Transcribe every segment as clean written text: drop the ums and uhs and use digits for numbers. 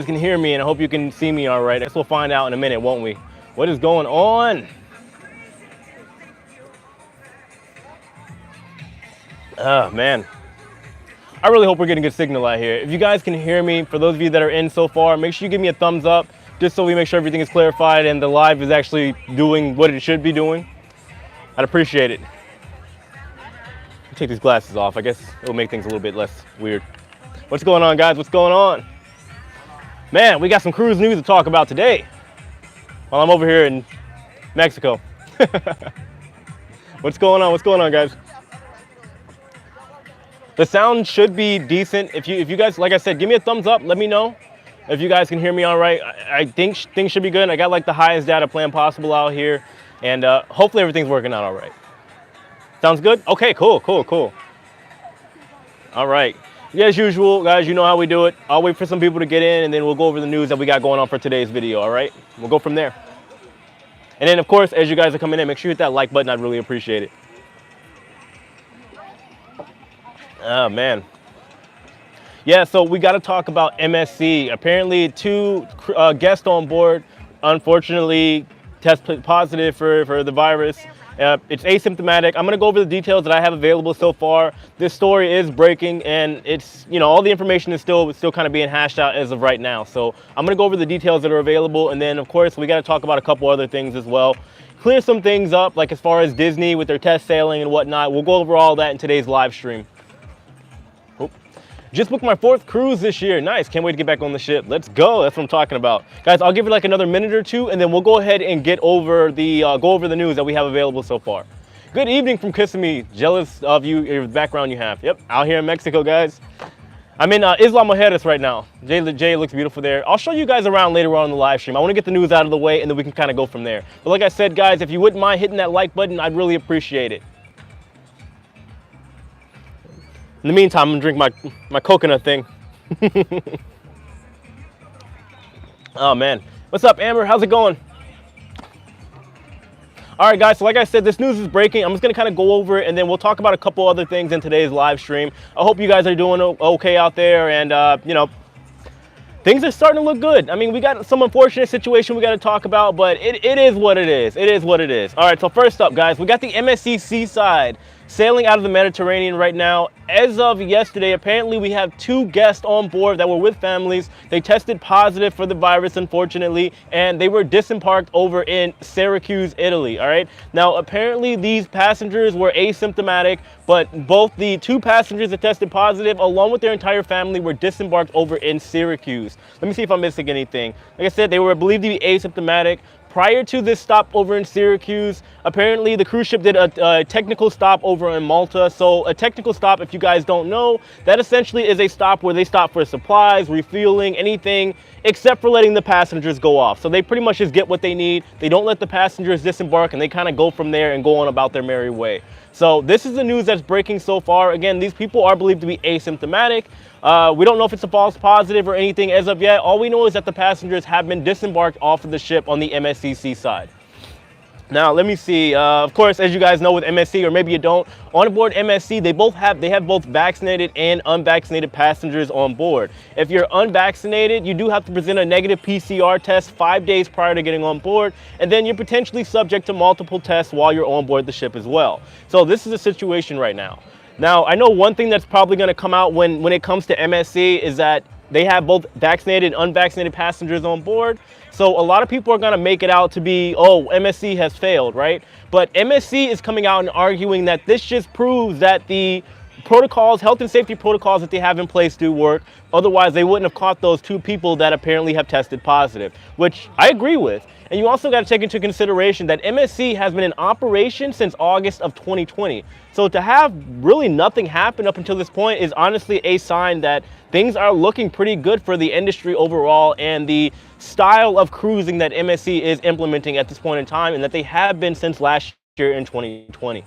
Can hear me, and I hope you can see me all right. I guess we'll find out in a minute, won't we? What is going on? Oh man, I really hope we're getting good signal out here. If you guys can hear me, for those of you that are in so far, make sure you give me a thumbs up, just so we make sure everything is clarified and the live is actually doing what it should be doing. I'd appreciate it. Take these glasses off. I guess it'll make things a little bit less weird. What's going on, guys? What's going on? Man, we got some cruise news to talk about today while I'm over here in Mexico. What's going on? What's going on, guys? The sound should be decent. If you guys, like I said, give me a thumbs up. Let me know if you guys can hear me all right. I think things should be good. I got like the highest data plan possible out here, and hopefully everything's working out all right. Sounds good? Okay, cool. All right. As usual, guys, you know how we do it. I'll wait for some people to get in, and then we'll go over the news that we got going on for today's video, all right? We'll go from there. And then, of course, as you guys are coming in, make sure you hit that like button. I'd really appreciate it. Oh, man. Yeah, so we got to talk about MSC. Apparently, two guests on board, unfortunately, tested positive for the virus. It's asymptomatic. I'm going to go over the details that I have available so far. This story is breaking, and it's, all the information is still kind of being hashed out as of right now. So I'm going to go over the details that are available, and then, of course, we got to talk about a couple other things as well. Clear some things up, like as far as Disney with their test sailing and whatnot. We'll go over all that in today's live stream. Just booked my 4th cruise this year. Nice. Can't wait to get back on the ship. Let's go. That's what I'm talking about. Guys, I'll give it like another minute or two, and then we'll go ahead and get over the go over the news that we have available so far. Good evening from Kissimmee. Jealous of you, your background you have. Yep, out here in Mexico, guys. I'm in Isla Mujeres right now. Jay looks beautiful there. I'll show you guys around later on in the live stream. I want to get the news out of the way, and then we can kind of go from there. But like I said, guys, if you wouldn't mind hitting that like button, I'd really appreciate it. In the meantime, I'm gonna drink my coconut thing. Oh man, what's up, Amber? How's it going? All right, guys, so like I said, this news is breaking. I'm just gonna kind of go over it, and then we'll talk about a couple other things in today's live stream. I hope you guys are doing okay out there, and things are starting to look good. I mean, we got some unfortunate situation we got to talk about, but it is what it is. It is what it is. All right, so first up, guys, we got the MSC Seaside sailing out of the Mediterranean right now. As of yesterday, apparently we have 2 guests on board that were with families. They tested positive for the virus, unfortunately, and they were disembarked over in Syracuse, Italy, all right? Now, apparently these passengers were asymptomatic, but both the 2 passengers that tested positive, along with their entire family, were disembarked over in Syracuse. Let me see if I'm missing anything. Like I said, they were believed to be asymptomatic. Prior to this stop over in Syracuse, apparently the cruise ship did a technical stop over in Malta. So a technical stop, if you guys don't know, that essentially is a stop where they stop for supplies, refueling, anything, except for letting the passengers go off. So they pretty much just get what they need. They don't let the passengers disembark, and they kind of go from there and go on about their merry way. So this is the news that's breaking so far. Again, these people are believed to be asymptomatic. We don't know if it's a false positive or anything as of yet. All we know is that the passengers have been disembarked off of the ship on the MSC Seaside. Now, let me see. Of course, as you guys know with MSC, or maybe you don't, on board MSC, they have both vaccinated and unvaccinated passengers on board. If you're unvaccinated, you do have to present a negative PCR test 5 days prior to getting on board, and then you're potentially subject to multiple tests while you're on board the ship as well. So this is the situation right now. Now, I know one thing that's probably going to come out when it comes to MSC is that they have both vaccinated and unvaccinated passengers on board. So a lot of people are going to make it out to be, oh, MSC has failed, right? But MSC is coming out and arguing that this just proves that the protocols, health and safety protocols that they have in place do work. Otherwise, they wouldn't have caught those 2 people that apparently have tested positive, which I agree with. And you also got to take into consideration that MSC has been in operation since August of 2020. So to have really nothing happen up until this point is honestly a sign that things are looking pretty good for the industry overall and the style of cruising that MSC is implementing at this point in time, and that they have been since last year in 2020.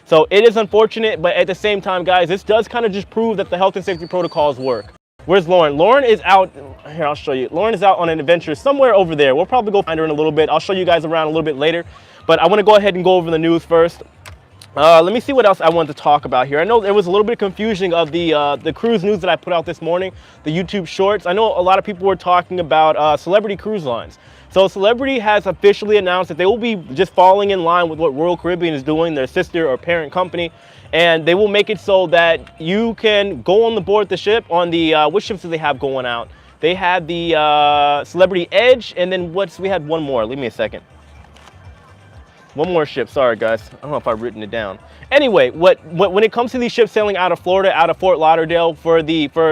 So it is unfortunate, but at the same time, guys, this does kind of just prove that the health and safety protocols work. Where's Lauren? Lauren is out. Here, I'll show you. Lauren is out on an adventure somewhere over there. We'll probably go find her in a little bit. I'll show you guys around a little bit later. But I want to go ahead and go over the news first. Let me see what else I want to talk about here. I know there was a little bit of confusion of the cruise news that I put out this morning, the YouTube shorts. I know a lot of people were talking about Celebrity Cruise Lines. So Celebrity has officially announced that they will be just falling in line with what Royal Caribbean is doing, their sister or parent company, and they will make it so that you can go on the board the ship on the which ships do they have going out? They had the Celebrity Edge, and then we had one more. Leave me a second. One more ship. Sorry, guys. I don't know if I've written it down. Anyway, when it comes to these ships sailing out of Florida, out of Fort Lauderdale for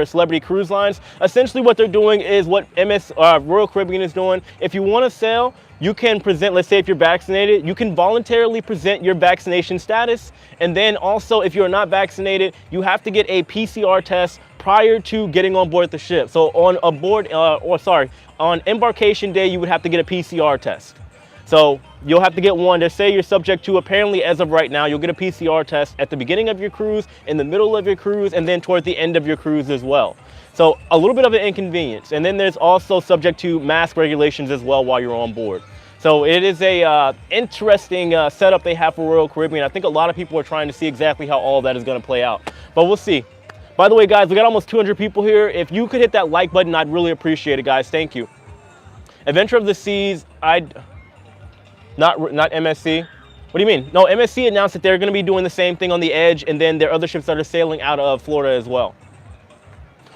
Celebrity Cruise Lines, essentially what they're doing is what Royal Caribbean is doing. If you want to sail, you can present, let's say if you're vaccinated, you can voluntarily present your vaccination status. And then also, if you're not vaccinated, you have to get a PCR test prior to getting on board the ship. So on embarkation day, you would have to get a PCR test. So you'll have to get one to say you're subject to, apparently as of right now, you'll get a PCR test at the beginning of your cruise, in the middle of your cruise, and then toward the end of your cruise as well. So a little bit of an inconvenience. And then there's also subject to mask regulations as well while you're on board. So it is a interesting setup they have for Royal Caribbean. I think a lot of people are trying to see exactly how all that is going to play out, but we'll see. By the way, guys, we got almost 200 people here. If you could hit that like button, I'd really appreciate it, guys. Thank you. Adventure of the Seas, not MSC. What do you mean? No, MSC announced that they're going to be doing the same thing on the Edge, and then there are other ships that are sailing out of Florida as well.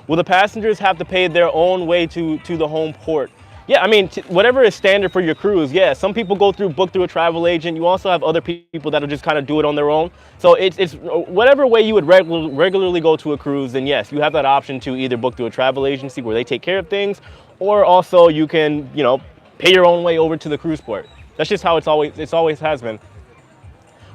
Will the passengers have to pay their own way to the home port? Yeah, I mean, whatever is standard for your cruise. Yeah, some people book through a travel agent. You also have other people that'll just kind of do it on their own. So it's whatever way you would regularly go to a cruise, then yes, you have that option to either book through a travel agency where they take care of things, or also you can, pay your own way over to the cruise port. That's just how it's always has been.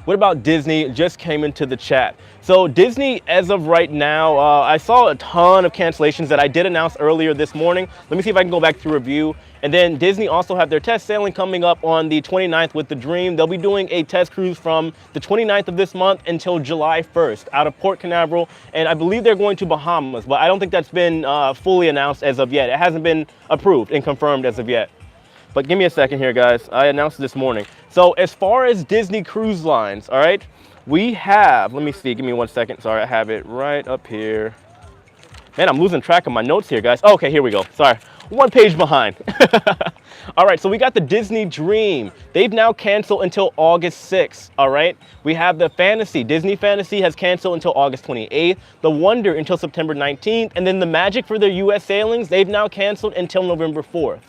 What about Disney? Just came into the chat. So Disney, as of right now, I saw a ton of cancellations that I did announce earlier this morning. Let me see if I can go back to review. And then Disney also have their test sailing coming up on the 29th with the Dream. They'll be doing a test cruise from the 29th of this month until July 1st out of Port Canaveral. And I believe they're going to Bahamas, but I don't think that's been fully announced as of yet. It hasn't been approved and confirmed as of yet. But give me a second here, guys. I announced it this morning. So as far as Disney Cruise Lines, all right, we have, let me see, give me 1 second. Sorry, I have it right up here. Man, I'm losing track of my notes here, guys. Okay, here we go. Sorry, 1 page behind. All right, so we got the Disney Dream. They've now canceled until August 6th, all right? We have the Fantasy. Disney Fantasy has canceled until August 28th. The Wonder until September 19th. And then the Magic for their U.S. sailings, they've now canceled until November 4th.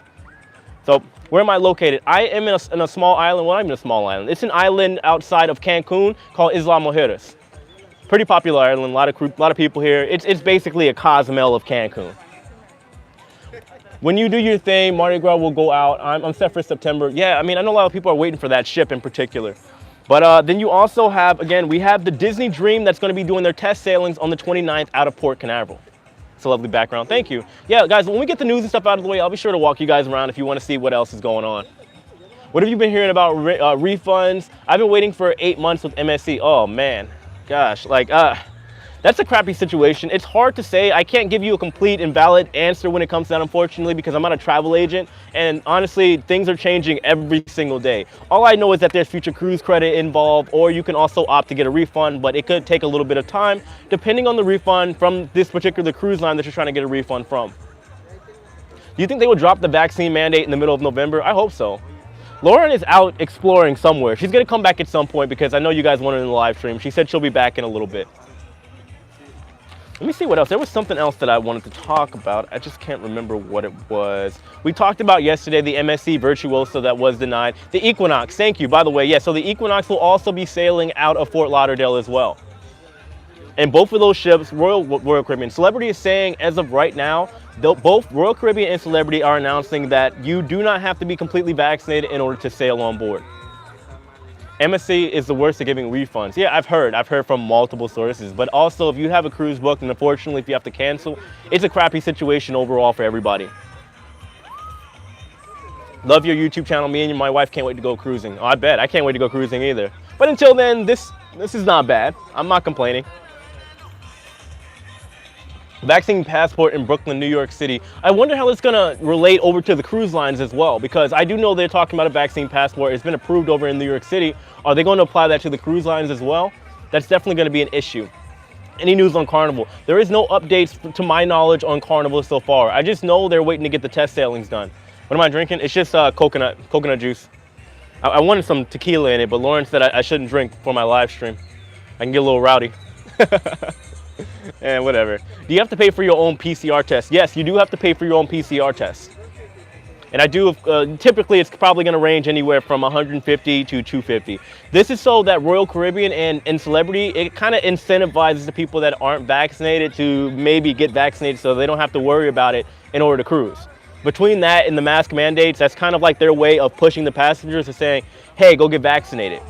So where am I located? I am in a small island. Well, I'm in a small island. It's an island outside of Cancun called Isla Mujeres. Pretty popular island. A lot of people here. It's basically a Cozumel of Cancun. When you do your thing, Mardi Gras will go out. I'm set for September. Yeah, I mean, I know a lot of people are waiting for that ship in particular. But then you also have, again, we have the Disney Dream that's going to be doing their test sailings on the 29th out of Port Canaveral. It's a lovely background. Thank you. Yeah, guys, when we get the news and stuff out of the way, I'll be sure to walk you guys around if you want to see what else is going on. What have you been hearing about refunds? I've been waiting for 8 months with MSC. Oh, man. Gosh, that's a crappy situation. It's hard to say. I can't give you a complete and valid answer when it comes to that, unfortunately, because I'm not a travel agent. And honestly, things are changing every single day. All I know is that there's future cruise credit involved, or you can also opt to get a refund, but it could take a little bit of time, depending on the refund from this particular cruise line that you're trying to get a refund from. Do you think they would drop the vaccine mandate in the middle of November? I hope so. Lauren is out exploring somewhere. She's going to come back at some point because I know you guys want her in the live stream. She said she'll be back in a little bit. Let me see what else. There was something else that I wanted to talk about. I just can't remember what it was. We talked about yesterday the MSC Virtuoso that was denied. The Equinox, thank you. By the way, yeah, so the Equinox will also be sailing out of Fort Lauderdale as well. And both of those ships, Royal Caribbean, Celebrity is saying as of right now, both Royal Caribbean and Celebrity are announcing that you do not have to be completely vaccinated in order to sail on board. MSC is the worst at giving refunds. Yeah, I've heard from multiple sources, but also if you have a cruise booked and unfortunately if you have to cancel, it's a crappy situation overall for everybody. Love your YouTube channel. Me and my wife can't wait to go cruising. Oh, I bet. I can't wait to go cruising either. But until then, this is not bad. I'm not complaining. Vaccine passport in Brooklyn, New York City. I wonder how it's gonna relate over to the cruise lines as well, because I do know they're talking about a vaccine passport. It's been approved over in New York City. Are they going to apply that to the cruise lines as well? That's definitely going to be an issue. Any news on Carnival? There is no updates to my knowledge on Carnival so far. I just know they're waiting to get the test sailings done. What am I drinking? It's just coconut juice. I wanted some tequila in it, but Lauren said I shouldn't drink for my live stream. I can get a little rowdy. And whatever. Do you have to pay for your own PCR test? Yes, you do have to pay for your own PCR test. And I do, typically it's probably going to range anywhere from 150 to 250. This is so that Royal Caribbean and Celebrity, it kind of incentivizes the people that aren't vaccinated to maybe get vaccinated so they don't have to worry about it in order to cruise. Between that and the mask mandates, that's kind of like their way of pushing the passengers to saying, hey, go get vaccinated.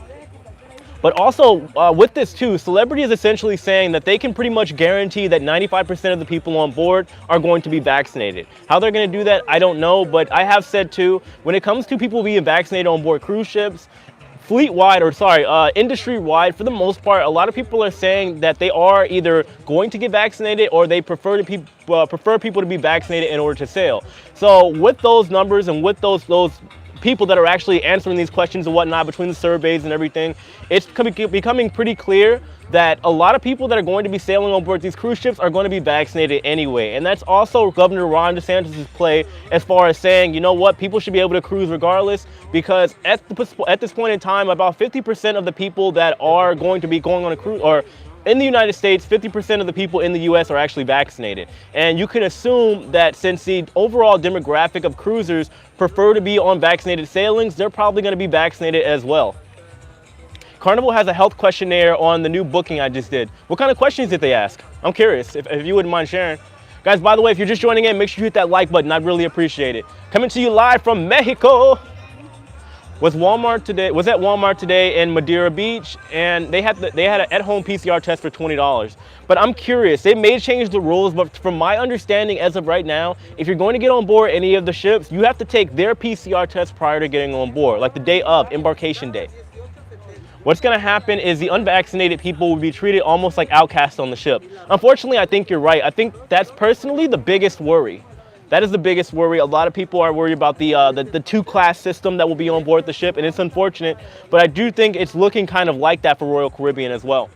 But also with this too, Celebrity is essentially saying that they can pretty much guarantee that 95% of the people on board are going to be vaccinated. How they're going to do that, I don't know. But I have said too, when it comes to people being vaccinated on board cruise ships, industry-wide, for the most part, a lot of people are saying that they are either going to get vaccinated or they prefer people to be vaccinated in order to sail. So with those numbers and with those people that are actually answering these questions and whatnot between the surveys and everything, it's becoming pretty clear that a lot of people that are going to be sailing on board these cruise ships are going to be vaccinated anyway. And that's also Governor Ron DeSantis' play as far as saying, you know what, people should be able to cruise regardless, because at this point in time, about 50% of the people that are going to be going on a cruise, or in the United States, 50% of the people in the US are actually vaccinated. And you can assume that since the overall demographic of cruisers prefer to be on vaccinated sailings, they're probably going to be vaccinated as well. Carnival has a health questionnaire on the new booking I just did. What kind of questions did they ask? I'm curious, if you wouldn't mind sharing. Guys, by the way, if you're just joining in, make sure you hit that like button. I'd really appreciate it. Coming to you live from Mexico. Was at Walmart today in Madeira Beach, and they had an at-home PCR test for $20. But I'm curious, they may change the rules, but from my understanding as of right now, if you're going to get on board any of the ships, you have to take their PCR test prior to getting on board, like the day of, embarkation day. What's going to happen is the unvaccinated people will be treated almost like outcasts on the ship. Unfortunately, I think you're right. I think that's personally the biggest worry. That is the biggest worry. A lot of people are worried about the two-class system that will be on board the ship, and it's unfortunate, but I do think it's looking kind of like that for Royal Caribbean as well.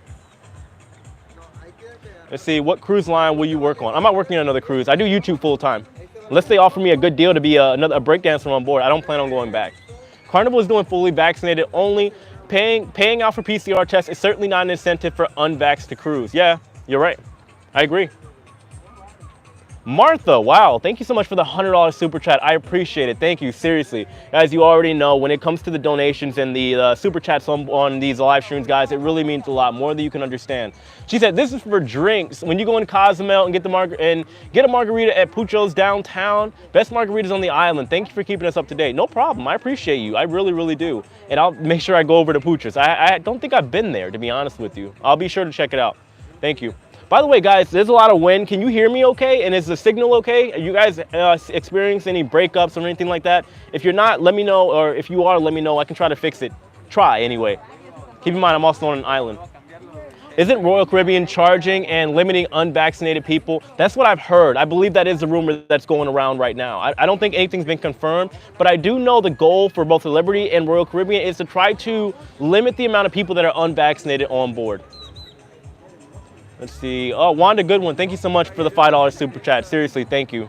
Let's see, what cruise line will you work on? I'm not working on another cruise. I do YouTube full-time. Unless they offer me a good deal to be a breakdancer on board, I don't plan on going back. Carnival is doing fully vaccinated only. Paying out for PCR tests is certainly not an incentive for unvaxxed to cruise. Yeah, you're right. I agree. Martha, wow, thank you so much for the $100 super chat. I appreciate it. Thank you, seriously. Guys, you already know when it comes to the donations and the super chats on these live streams, guys, it really means a lot, more than you can understand. She said, this is for drinks. When you go in Cozumel and get a margarita at Pucho's downtown, best margaritas on the island. Thank you for keeping us up to date. No problem. I appreciate you. I really, really do. And I'll make sure I go over to Pucho's. I don't think I've been there, to be honest with you. I'll be sure to check it out. Thank you. By the way, guys, there's a lot of wind. Can you hear me okay? And is the signal okay? Are you guys experiencing any breakups or anything like that? If you're not, let me know. Or if you are, let me know. I can try to fix it. Try, anyway. Keep in mind, I'm also on an island. Isn't Royal Caribbean charging and limiting unvaccinated people? That's what I've heard. I believe that is the rumor that's going around right now. I don't think anything's been confirmed, but I do know the goal for both Celebrity and Royal Caribbean is to try to limit the amount of people that are unvaccinated on board. Let's see. Oh, Wanda Goodwin, thank you so much for the $5 super chat. Seriously, thank you.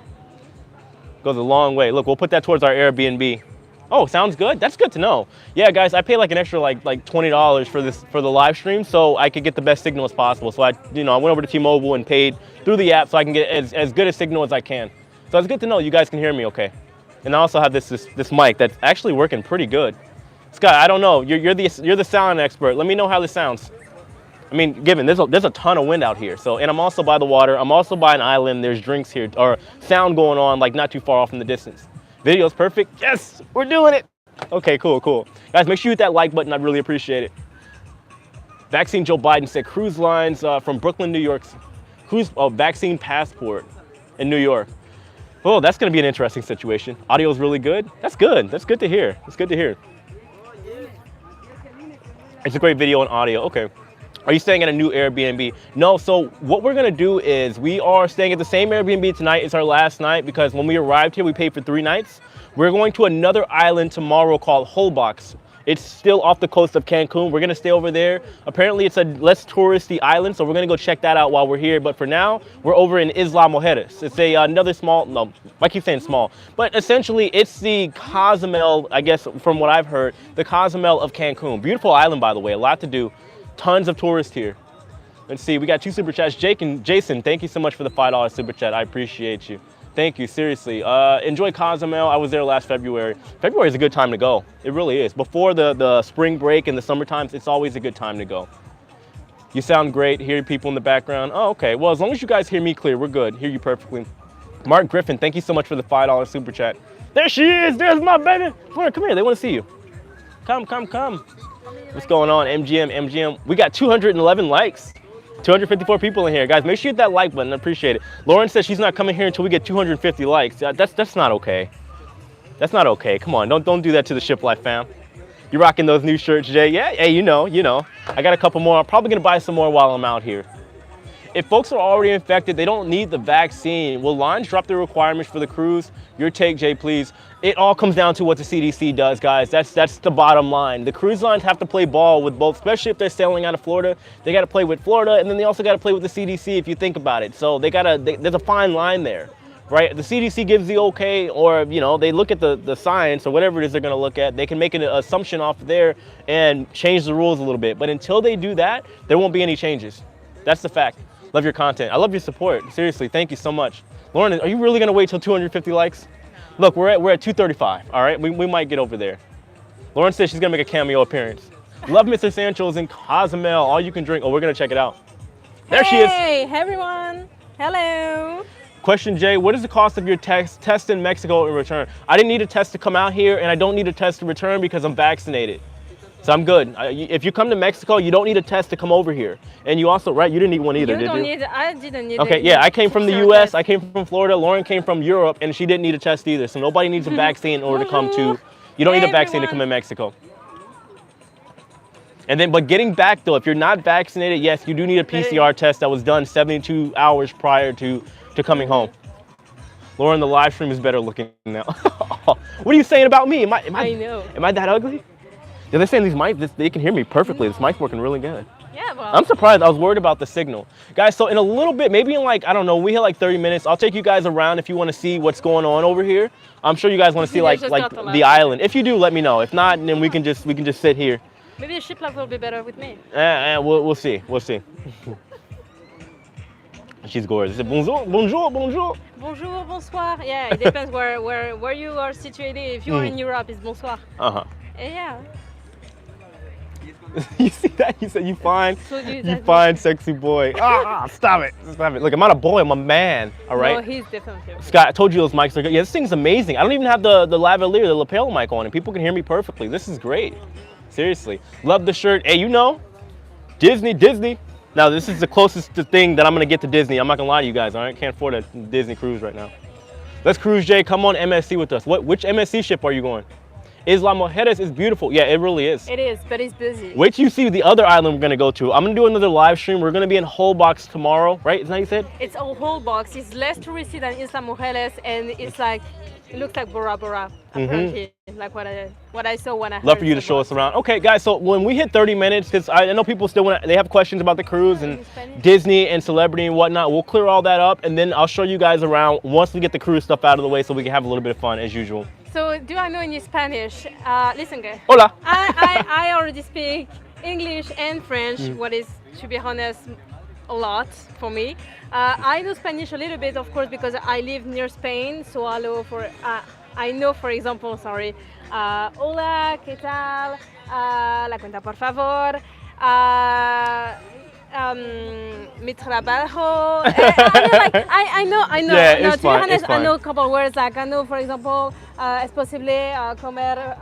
Goes a long way. Look, we'll put that towards our Airbnb. Oh, sounds good. That's good to know. Yeah, guys, I pay like an extra like $20 for the live stream so I could get the best signal as possible. So I went over to T-Mobile and paid through the app so I can get as good a signal as I can. So it's good to know you guys can hear me okay. And I also have this mic that's actually working pretty good. Scott, I don't know. You're the sound expert. Let me know how this sounds. I mean, given there's a ton of wind out here, and I'm also by the water. I'm also by an island. There's drinks here, or sound going on, like not too far off in the distance. Video's perfect. Yes, we're doing it. Okay, cool. Guys, make sure you hit that like button. I'd really appreciate it. Vaccine Joe Biden said cruise lines from Brooklyn, New York. Vaccine passport in New York. Oh, that's going to be an interesting situation. Audio is really good. That's good. That's good to hear. It's good to hear. It's a great video and audio. Okay. Are you staying at a new Airbnb? No, so what we're gonna do is we are staying at the same Airbnb tonight. It's our last night because when we arrived here, we paid for 3 nights. We're going to another island tomorrow called Holbox. It's still off the coast of Cancun. We're gonna stay over there. Apparently it's a less touristy island, so we're gonna go check that out while we're here. But for now, we're over in Isla Mujeres. It's another small, no, I keep saying small, but essentially it's the Cozumel, I guess from what I've heard, the Cozumel of Cancun. Beautiful island, by the way, a lot to do. Tons of tourists here. Let's see, we got 2 super chats. Jake and Jason, thank you so much for the $5 super chat. I appreciate you. Thank you, seriously. Enjoy Cozumel. I was there last February. February is a good time to go. It really is. Before the spring break and the summer times, it's always a good time to go. You sound great. Hear people in the background. Oh, okay. Well, as long as you guys hear me clear, we're good. Hear you perfectly. Mark Griffin, thank you so much for the $5 super chat. There she is. There's my baby. Come here. They want to see you. Come. What's going on? MGM. We got 211 likes. 254 people in here. Guys, make sure you hit that like button. I appreciate it. Lauren says she's not coming here until we get 250 likes. That's not okay. That's not okay. Come on, don't do that to the Shiplife fam. You rocking those new shirts, Jay? Yeah, hey, you know. I got a couple more. I'm probably gonna buy some more while I'm out here. If folks are already infected, they don't need the vaccine. Will lines drop the requirements for the cruise? Your take, Jay, please. It all comes down to what the CDC does, guys. That's the bottom line. The cruise lines have to play ball with both, especially if they're sailing out of Florida. They got to play with Florida, and then they also got to play with the CDC if you think about it. So there's a fine line there, right? The CDC gives the okay, or they look at the science or whatever it is they're going to look at. They can make an assumption off there and change the rules a little bit. But until they do that, there won't be any changes. That's the fact. Love your content. I love your support. Seriously, thank you so much. Lauren, are you really gonna wait till 250 likes? Look, we're at 235, all right? We might get over there. Lauren says she's gonna make a cameo appearance. Love Mr. Sancho's in Cozumel, all you can drink. Oh, we're gonna check it out. There she is. Hey everyone, hello. Question, Jay, what is the cost of your test in Mexico in return? I didn't need a test to come out here, and I don't need a test to return because I'm vaccinated. So I'm good. If you come to Mexico, you don't need a test to come over here. And you also, right, you didn't need one either, did you? I didn't need Okay, yeah, I came from the US, I came from Florida, Lauren came from Europe, and she didn't need a test either. So nobody needs a vaccine in order to come to, you don't need a vaccine to come in Mexico. And then, but getting back though, if you're not vaccinated, yes, you do need a PCR test that was done 72 hours prior to coming home. Lauren, the live stream is better looking now. What are you saying about me? I know. Am I that ugly? Yeah, they're saying these mics, they can hear me perfectly. This mic's working really good. Yeah, well. I'm surprised. I was worried about the signal. Guys, so in a little bit, maybe in like, I don't know, we hit like 30 minutes. I'll take you guys around if you want to see what's going on over here. I'm sure you guys want to see like the island. If you do, let me know. If not, then we can just sit here. Maybe a Shiplife will be better with me. We'll see. She's gorgeous. Bonjour. Bonjour, bonsoir. Yeah, it depends where you are situated. If you are in Europe, it's bonsoir. Yeah. You see that? You said you fine. You fine, sexy boy. Stop it. Look, I'm not a boy. I'm a man. All right. No, he's definitely. Scott, I told you those mics are good. Yeah, this thing's amazing. I don't even have the lavalier, the lapel mic on, and people can hear me perfectly. This is great. Seriously, love the shirt. Hey, Disney. Now this is the closest thing that I'm gonna get to Disney. I'm not gonna lie to you guys. All right, can't afford a Disney cruise right now. Let's cruise, Jay. Come on, MSC with us. Which MSC ship are you going? Isla Mujeres is beautiful. Yeah, it really is. It is, but it's busy. Wait till you see the other island we're gonna go to. I'm gonna do another live stream. We're gonna be in Holbox tomorrow, right? Isn't that what you said? It's a Holbox. It's less touristy than Isla Mujeres, and it's like, it looks like Bora Bora, apparently. Like what I saw when I heard. Love for you to show us around. Okay, guys, so when we hit 30 minutes, because I know people still they have questions about the cruise and Disney and celebrity and whatnot. We'll clear all that up, and then I'll show you guys around once we get the cruise stuff out of the way so we can have a little bit of fun as usual. So, do I know any Spanish? Listen, guys. Hola. I already speak English and French, what is, to be honest, a lot for me. I know Spanish a little bit, of course, because I live near Spain, so I know, for example, hola, ¿qué tal? La cuenta, por favor. Mi trabajo. I know. Yeah, no, it's to fine, be honest, it's fine. I know a couple words. Like I know, for example, es posible comer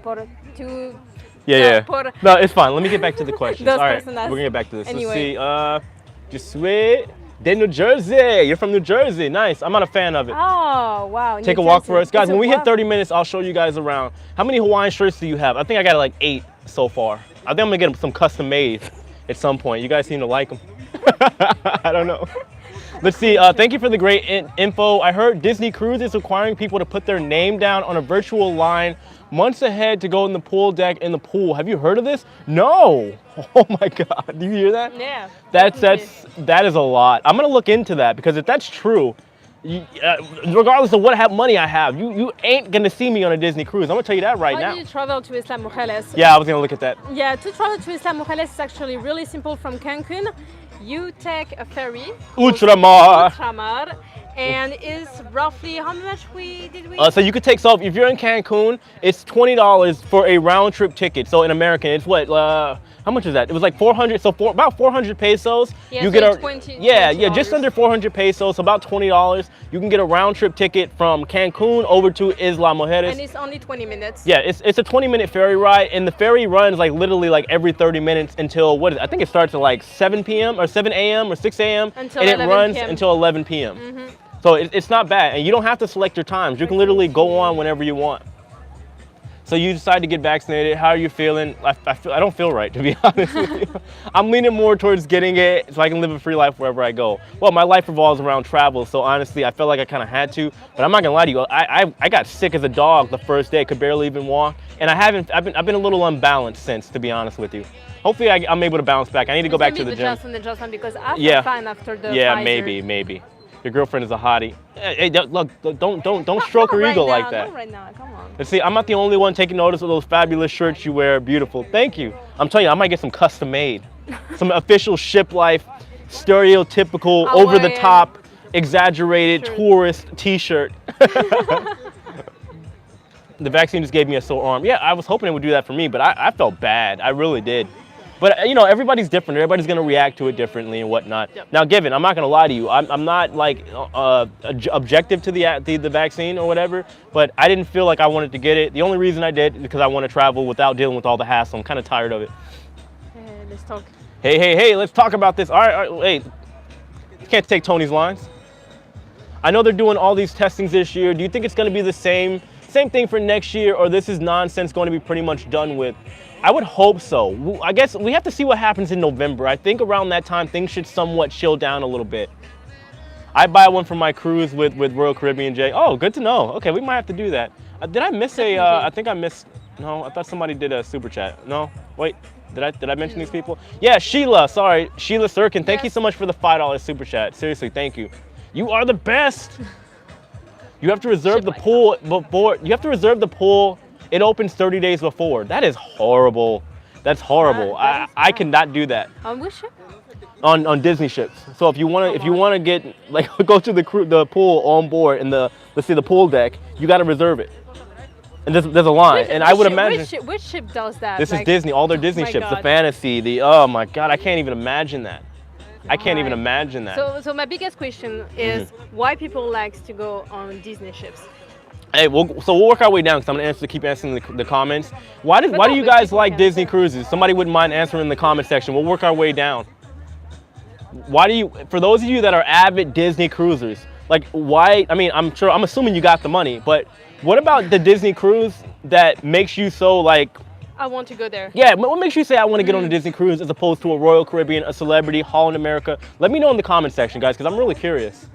por tu. Yeah. Por No, it's fine. Let me get back to the questions. Dos All right, personas. we're gonna get back to this. Anyway. Let's see. Je suis de New Jersey. You're from New Jersey. Nice. I'm not a fan of it. Oh, wow. Take a walk for us. Guys, when we hit 30 minutes, I'll show you guys around. How many Hawaiian shirts do you have? I think I got like 8 so far. I think I'm gonna get some custom made. at some point. You guys seem to like them. I don't know. Let's see. Thank you for the great info. I heard Disney Cruise is requiring people to put their name down on a virtual line months ahead to go in the pool deck in the pool. Have you heard of this? No. Oh my God. Do you hear that? Yeah. That is a lot. I'm gonna look into that because if that's true, regardless of what money I have, you ain't gonna see me on a Disney cruise. I'm gonna tell you that right now. How do you travel to Isla Mujeres? Yeah, I was gonna look at that. Yeah, to travel to Isla Mujeres is actually really simple from Cancun. You take a ferry. Ultramar. And it's roughly how much did we? So you could take, so if you're in Cancun, it's $20 for a round trip ticket. So in American, it's what? How much is that? It was like 400. So about 400 pesos. Yeah, you so get $20. Just under 400 pesos. So about $20. You can get a round trip ticket from Cancun over to Isla Mujeres. And it's only 20 minutes. Yeah, it's a 20-minute ferry ride, and the ferry runs like literally like every 30 minutes until I think it starts at like 7 p.m. or 7 a.m. or 6 a.m. and it runs until 11 p.m. Mm-hmm. So it's not bad, and you don't have to select your times. You can literally go on whenever you want. So you decide to get vaccinated. How are you feeling? I don't feel right, to be honest with you. I'm leaning more towards getting it so I can live a free life wherever I go. Well, my life revolves around travel, so honestly, I felt like I kind of had to. But I'm not gonna lie to you. I got sick as a dog the first day. Could barely even walk, and I've been a little unbalanced since, to be honest with you. Hopefully, I'm able to bounce back. I need to go back to the gym. Justin, because I feel fine after the Pfizer. Maybe. Your girlfriend is a hottie. Hey, look, don't stroke her ego like that. Not right now, come on. Let's see, I'm not the only one taking notice of those fabulous shirts you wear. Beautiful, thank you. I'm telling you, I might get some custom made. Some official Shiplife, stereotypical, over the top, exaggerated tourist t-shirt. The vaccine just gave me a sore arm. Yeah, I was hoping it would do that for me, but I felt bad, I really did. But you know, everybody's different. Everybody's gonna react to it differently and whatnot. Yep. Now, given, I'm not gonna lie to you. I'm not like objective to the vaccine or whatever. But I didn't feel like I wanted to get it. The only reason I did is because I want to travel without dealing with all the hassle. I'm kind of tired of it. Let's talk. Hey, let's talk about this. All right, hey, you can't take Tony's lines. I know they're doing all these testings this year. Do you think it's gonna be the same thing for next year, or this is nonsense going to be pretty much done with? I would hope so. I guess we have to see what happens in November. I think around that time, things should somewhat chill down a little bit. I buy one for my cruise with Royal Caribbean J. Oh, good to know. Okay, we might have to do that. Did I miss I think I missed, no, I thought somebody did a super chat. No, wait, did I mention these people? Yeah, Sheila, sorry. Sheila Sirkin, thank you so much for the $5 super chat. Seriously, thank you. You are the best. You have to reserve the pool before, it opens 30 days before. That is horrible. That's horrible. I cannot do that. On which ship? On Disney ships. So if you wanna get like go to the pool on board in let's say the pool deck, you gotta reserve it. And there's a line. And I would imagine which ship does that? This is Disney, all their Disney ships, the Fantasy, oh my God, I can't even imagine that. I can't even imagine that. So my biggest question is why people like to go on Disney ships? Hey, we'll work our way down because I'm gonna keep answering the comments. Why do you guys like Disney cruises? Somebody wouldn't mind answering in the comment section. We'll work our way down. For those of you that are avid Disney cruisers, like why? I mean, I'm assuming you got the money, but what about the Disney cruise that makes you so like? I want to go there. Yeah, what makes you say I want to get on a Disney cruise as opposed to a Royal Caribbean, a Celebrity, Holland America? Let me know in the comment section, guys, because I'm really curious.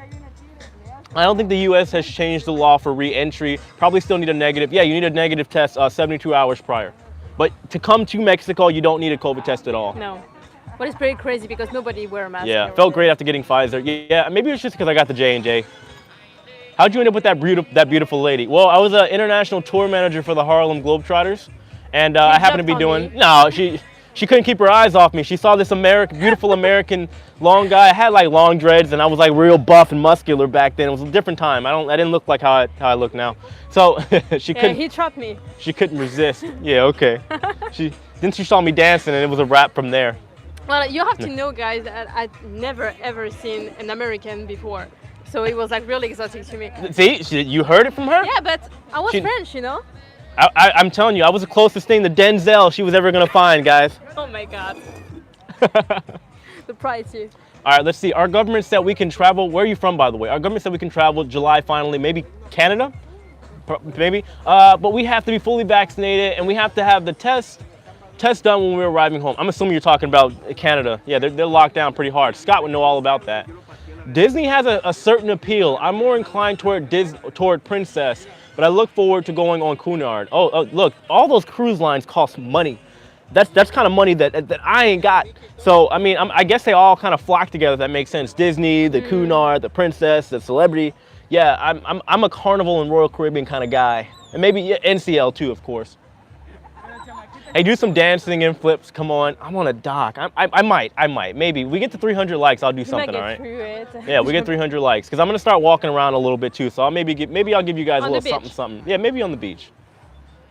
I don't think the U.S. has changed the law for re-entry. Probably still need a negative. Yeah, you need a negative test 72 hours prior. But to come to Mexico, you don't need a COVID test at all. No. But it's pretty crazy because nobody wear a mask. Yeah, felt great after getting Pfizer. Yeah, maybe it's just because I got the J&J. How'd you end up with that beautiful lady? Well, I was an international tour manager for the Harlem Globetrotters. And I happened to be doing, no, she couldn't keep her eyes off me. She saw this beautiful American long guy. I had like long dreads and I was like real buff and muscular back then. It was a different time. I didn't look like how I look now. So she couldn't. Yeah, he trapped me. She couldn't resist. Yeah, okay. Then she saw me dancing and it was a wrap from there. Well, you have to know, guys, that I'd never ever seen an American before. So it was like really exotic to me. See, you heard it from her? Yeah, but I was French, you know? I'm telling you, I was the closest thing to Denzel she was ever gonna find, guys. Oh my God. The pricey. All right, let's see. Our government said we can travel. Where are you from, by the way? Our government said we can travel July finally, maybe Canada, maybe. But we have to be fully vaccinated and we have to have the test Test done when we were arriving home. I'm assuming you're talking about Canada. Yeah, they're locked down pretty hard. Scott would know all about that. Disney has a certain appeal. I'm more inclined toward Princess, but I look forward to going on Cunard. Oh, look, all those cruise lines cost money. That's kind of money that I ain't got. So I mean, I guess they all kind of flock together. If that makes sense. Disney, the Cunard, the Princess, the Celebrity. Yeah, I'm a Carnival and Royal Caribbean kind of guy, and maybe NCL too, of course. Hey, do some dancing and flips. Come on, I'm on a dock. I might. Maybe we get to 300 likes. I'll do something. All right. Yeah, we get 300 likes because I'm gonna start walking around a little bit too. So maybe I'll give you guys a little something. Yeah, maybe on the beach.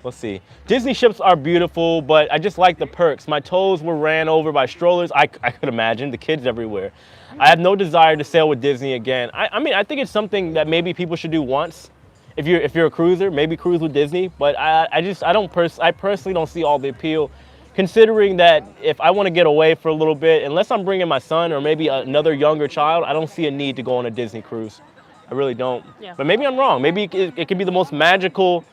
Let's see. Disney ships are beautiful, but I just like the perks. My toes were ran over by strollers. I could imagine the kids everywhere. I have no desire to sail with Disney again. I mean, I think it's something that maybe people should do once. If you're a cruiser, maybe cruise with Disney. But I personally don't see all the appeal, considering that if I want to get away for a little bit, unless I'm bringing my son or maybe another younger child, I don't see a need to go on a Disney cruise. I really don't. Yeah. But maybe I'm wrong. Maybe it could be the most magical,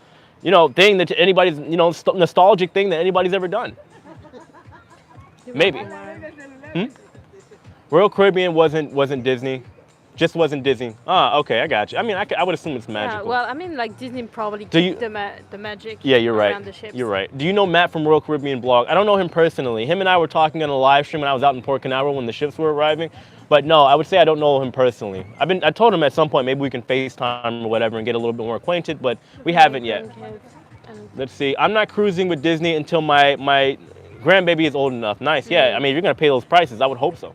thing that anybody's, nostalgic thing that anybody's ever done. Maybe. Royal Caribbean wasn't Disney. Just wasn't Disney. Ah, okay, I got you. I mean, I would assume it's magical. Yeah, well, I mean, like Disney probably keep the magic. Yeah, you're right. Around the ships. You're right. Do you know Matt from Royal Caribbean blog? I don't know him personally. Him and I were talking on a live stream when I was out in Port Canaveral when the ships were arriving. But no, I would say I don't know him personally. I told him at some point maybe we can FaceTime or whatever and get a little bit more acquainted, but we haven't yet. Let's see. I'm not cruising with Disney until my grandbaby is old enough. Nice. Yeah. I mean, you're gonna pay those prices. I would hope so.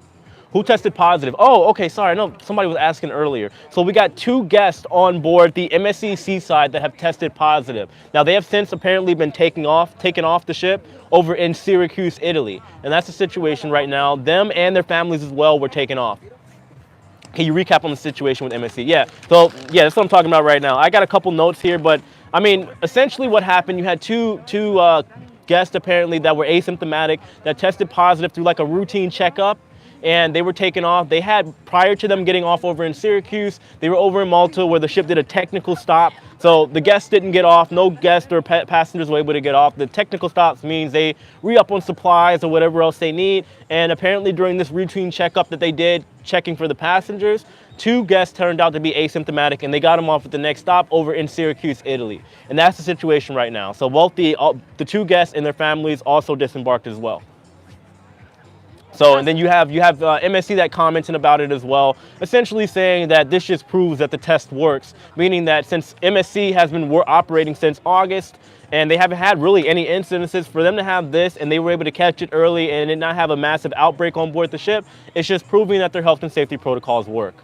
Who tested positive? Oh, okay, sorry, I know somebody was asking earlier. So we got 2 guests on board the MSC Seaside that have tested positive. Now they have since apparently been taken off the ship over in Syracuse, Italy. And that's the situation right now. Them and their families as well were taken off. Can you recap on the situation with MSC? Yeah, so yeah, that's what I'm talking about right now. I got a couple notes here, but I mean, essentially what happened, you had two guests apparently that were asymptomatic that tested positive through like a routine checkup. And they were taken off. They had, prior to them getting off over in Syracuse, they were over in Malta where the ship did a technical stop. So the guests didn't get off. No guests or passengers were able to get off. The technical stops means they re-up on supplies or whatever else they need. And apparently during this routine checkup that they did, checking for the passengers, 2 guests turned out to be asymptomatic and they got them off at the next stop over in Syracuse, Italy. And that's the situation right now. So both the 2 guests and their families also disembarked as well. So, and then you have MSC that commenting about it as well, essentially saying that this just proves that the test works, meaning that since MSC has been operating since August and they haven't had really any incidences, for them to have this and they were able to catch it early and it not have a massive outbreak on board the ship, it's just proving that their health and safety protocols work.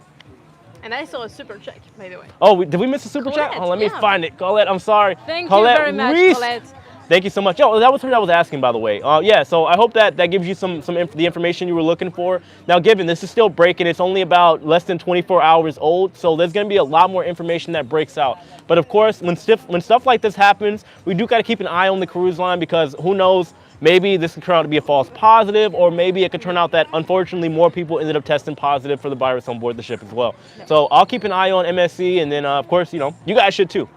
And I saw a super check, by the way. Oh, did we miss a super chat? Oh, let me find it. Colette, I'm sorry. Thank Colette you very much, Reese. Colette. Thank you so much. Oh, that was her that was asking, by the way. Yeah, so I hope that gives you the information you were looking for. Now, given this is still breaking, it's only about less than 24 hours old, so there's going to be a lot more information that breaks out. But of course, when stuff like this happens, we do got to keep an eye on the cruise line because who knows, maybe this can turn out to be a false positive, or maybe it could turn out that unfortunately more people ended up testing positive for the virus on board the ship as well. So I'll keep an eye on MSC, and then of course, you guys should too.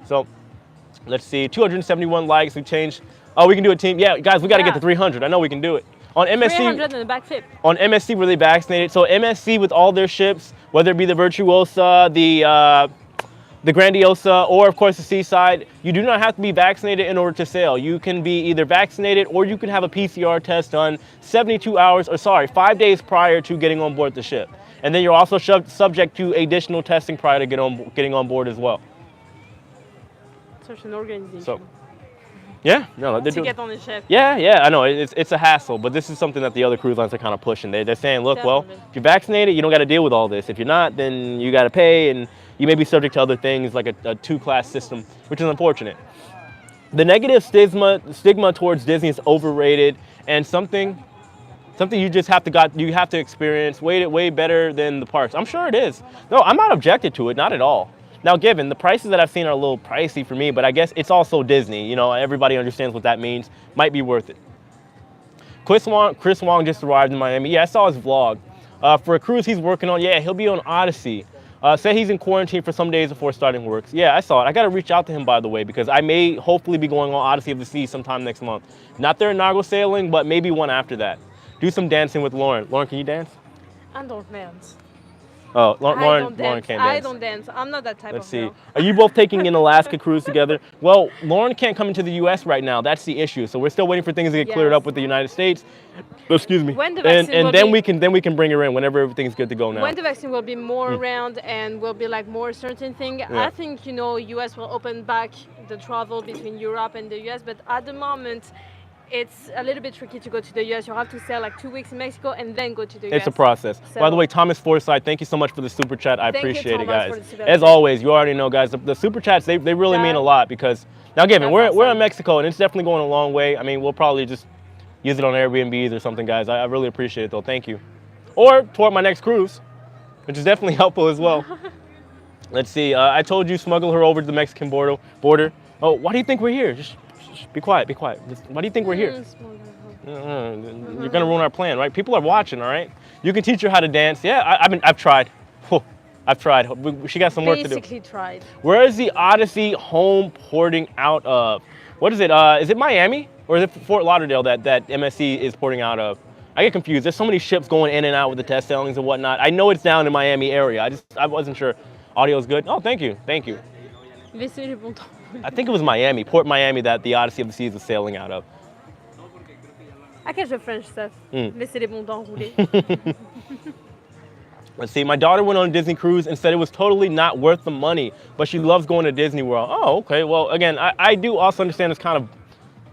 So. Let's see, 271 likes. We changed. Oh, we can do a team. Yeah, guys, we got to get to 300. I know we can do it. On MSC, 300 in the back flip. On MSC, were they vaccinated? So MSC with all their ships, whether it be the Virtuosa, the Grandiosa, or of course the Seaside, you do not have to be vaccinated in order to sail. You can be either vaccinated or you can have a PCR test done 5 days prior to getting on board the ship. And then you're also subject to additional testing prior to getting on board as well. Such an organization. So, yeah, no, they're to get on the ship. Yeah, I know it's a hassle, but this is something that the other cruise lines are kind of pushing. They're saying, look, well, if you're vaccinated, you don't got to deal with all this. If you're not, then you got to pay, and you may be subject to other things like a 2-class system, which is unfortunate. The negative stigma towards Disney is overrated, and something you just have to experience way better than the parks. I'm sure it is. No, I'm not objected to it, not at all. Now, given the prices that I've seen are a little pricey for me, but I guess it's also Disney. Everybody understands what that means. Might be worth it. Chris Wong just arrived in Miami. Yeah, I saw his vlog. For a cruise he's working on, yeah, he'll be on Odyssey. Said he's in quarantine for some days before starting works. Yeah, I saw it. I got to reach out to him, by the way, because I may hopefully be going on Odyssey of the Seas sometime next month. Not their inaugural sailing, but maybe one after that. Do some dancing with Lauren. Lauren, can you dance? I don't dance. Oh, Lauren Lauren can't dance. I don't dance. I'm not that type Let's of see. girl. Are you both taking an Alaska cruise together? Well, Lauren can't come into the U.S. right now. That's the issue. So we're still waiting for things to get cleared Yes. up with the United States. Excuse me. When the and vaccine will then be- we can bring her in whenever everything's good to go now. When the vaccine will be more around and will be like more certain thing, I think, you know, US will open back the travel between Europe and the US, but at the moment it's a little bit tricky to go to the US. You have to stay like 2 weeks in Mexico and then go to the US. It's a process. So- By the way, Thomas Forsyth, thank you so much for the super chat. I Thank you, appreciate it, Thomas, guys. for the super As chat. always, you already know, guys, the super chats, they really mean a lot because, now Gavin, That's we're in awesome. Mexico and it's definitely going a long way. I mean, we'll probably just use it on Airbnbs or something, guys. I really appreciate it, though. Thank you. Or toward my next cruise, which is definitely helpful as well. Let's see. I told you smuggle her over to the Mexican border. Oh, why do you think we're here? Just be quiet, be quiet. Why do you think we're here? You're gonna ruin our plan, right? People are watching, all right? You can teach her how to dance. Yeah, I've tried. I've tried. She got some work to do. Basically tried. Where is the Odyssey home porting out of? What is it? Is it Miami or is it Fort Lauderdale that MSC is porting out of? I get confused. There's so many ships going in and out with the test sailings and whatnot. I know it's down in Miami area. I wasn't sure. Audio's good. Oh, thank you. Laissez les bons temps. I think it was Miami, Port Miami, that the Odyssey of the Seas is sailing out of. I catch the French stuff. Laissez les bons temps rouler. Let's see, my daughter went on a Disney cruise and said it was totally not worth the money, but she loves going to Disney World. Oh, okay. Well, again, I do also understand it's kind of,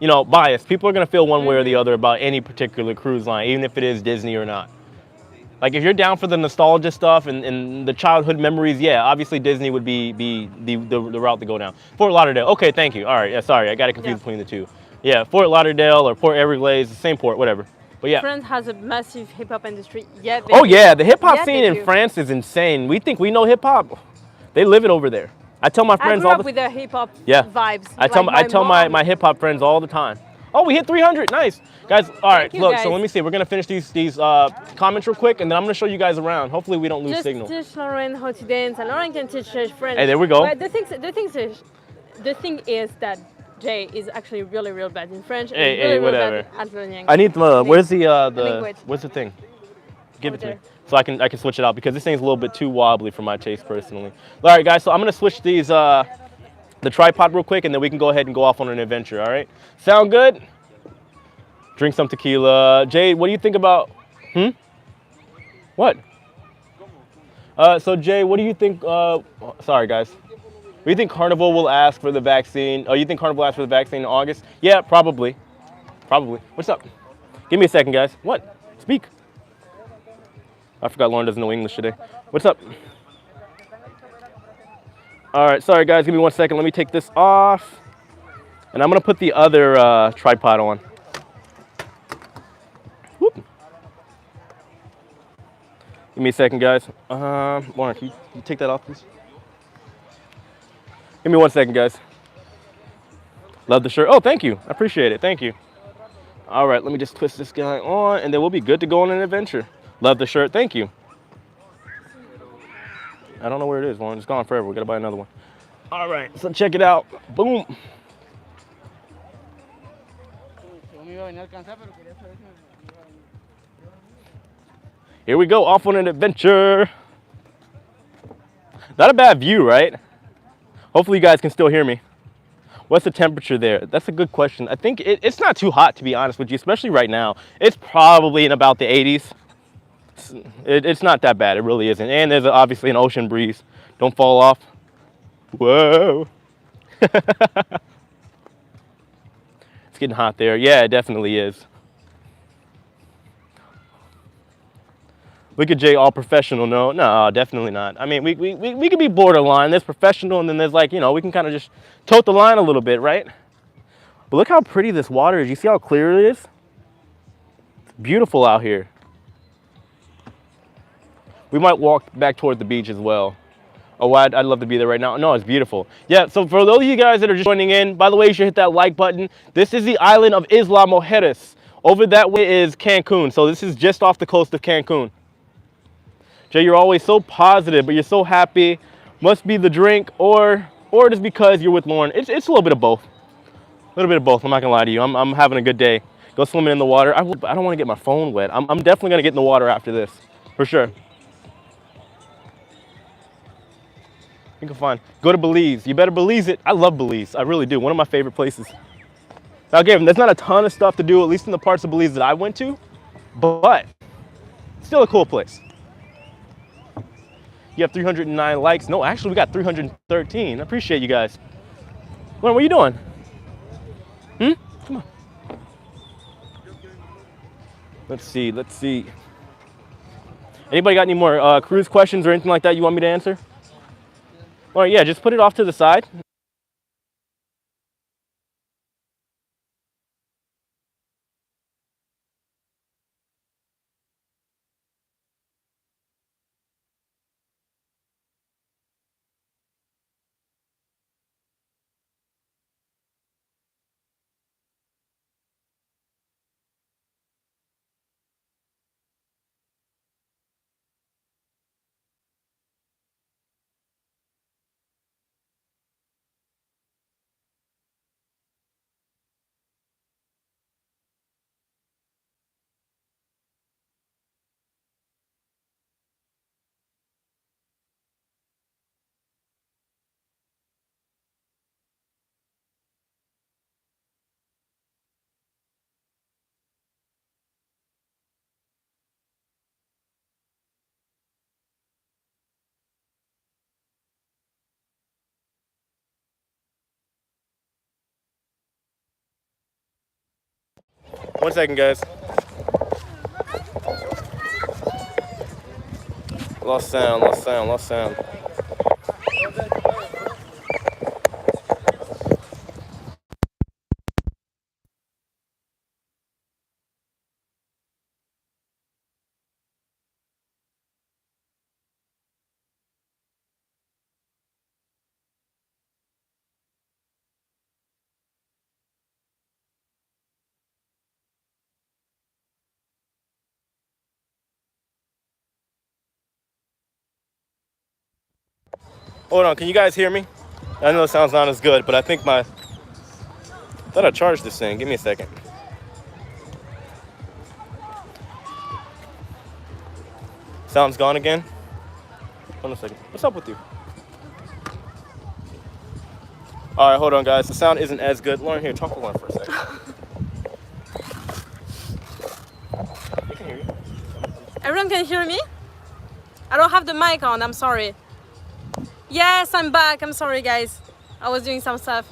you know, biased. People are going to feel one way or the other about any particular cruise line, even if it is Disney or not. Like, if you're down for the nostalgia stuff and the childhood memories, yeah, obviously Disney would be the route to go down. Fort Lauderdale. Okay, thank you. All right, yeah, sorry, I got it confused between the two. Yeah, Fort Lauderdale or Port Everglades, the same port, whatever. But yeah. France has a massive hip hop industry. Yeah. Oh yeah, the hip hop Yeah, scene they in do. France is insane. We think we know hip hop. They live it over there. I tell my I friends grew all up the with the hip hop yeah vibes. I tell mom. my hip hop friends all the time. Oh, we hit 300. Nice, guys. All right, you, look. guys. So let me see. We're gonna finish these comments real quick, and then I'm gonna show you guys around. Hopefully, we don't lose Just signal. teach Lauren how to dance, and Lauren can teach her French. Hey, there we go. But the thing is that Jay is actually really, real bad in French. And Hey, really, real whatever. bad at learning. I need where's the language. where's the thing? Give it to Over me so I can switch it out because this thing's a little bit too wobbly for my taste personally. All right, guys. So I'm gonna switch these the tripod real quick, and then we can go ahead and go off on an adventure. All right. Sound good? Drink some tequila. Jade, what do you think about? What? So Jay, what do you think? Sorry, guys. What do you think Carnival will ask for the vaccine? Oh, you think Carnival will ask for the vaccine in August? Yeah, probably. Probably. What's up? Give me a second, guys. What? Speak. I forgot Lauren doesn't know English today. What's up? All right, sorry guys. Give me 1 second. Let me take this off, and I'm gonna put the other tripod on. Whoop. Give me a second, guys. Lauren, can you take that off, please? Give me 1 second, guys. Love the shirt. Oh, thank you. I appreciate it. Thank you. All right, let me just twist this guy on, and then we'll be good to go on an adventure. Love the shirt. Thank you. I don't know where it is, Lauren. It's gone forever. We got to buy another one. All right, so check it out. Boom. Here we go, off on an adventure. Not a bad view, right? Hopefully you guys can still hear me. What's the temperature there? That's a good question. I think it's not too hot, to be honest with you, especially right now. It's probably in about the 80s. It's not that bad, it really isn't. And there's obviously an ocean breeze. Don't fall off. Whoa. It's getting hot there. Yeah, it definitely is. Look at Jay, all professional. No, definitely not. I mean, we could be borderline. There's professional, and then there's like, you know, we can kind of just tote the line a little bit, right? But look how pretty this water is. You see how clear it is? It's beautiful out here. We might walk back toward the beach as well. Oh, I'd love to be there right now. No, it's beautiful. Yeah, so for those of you guys that are just joining in, by the way, you should hit that like button. This is the island of Isla Mujeres. Over that way is Cancun. So this is just off the coast of Cancun. Jay, you're always so positive, but you're so happy. Must be the drink, or just because you're with Lauren. It's a little bit of both. A little bit of both. I'm not gonna lie to you. I'm having a good day. Go swimming in the water. I don't want to get my phone wet. I'm definitely gonna get in the water after this, for sure. You can find. Go to Belize. You better Belize it. I love Belize. I really do. One of my favorite places. Now, again, there's not a ton of stuff to do, at least in the parts of Belize that I went to, but still a cool place. You have 309 likes. No, actually, we got 313. I appreciate you guys. Lauren, what are you doing? Come on. Let's see. Anybody got any more cruise questions or anything like that you want me to answer? All right, yeah, just put it off to the side. One second, guys. Lost sound. Hold on, can you guys hear me? I know it sounds not as good, but I think I thought I charged this thing. Give me a second. Sound's gone again? Hold on a second. What's up with you? All right, hold on, guys. The sound isn't as good. Lauren, here, talk to Lauren for a second. We can hear you. Everyone can hear me? I don't have the mic on, I'm sorry. Yes, I'm back. I'm sorry, guys. I was doing some stuff.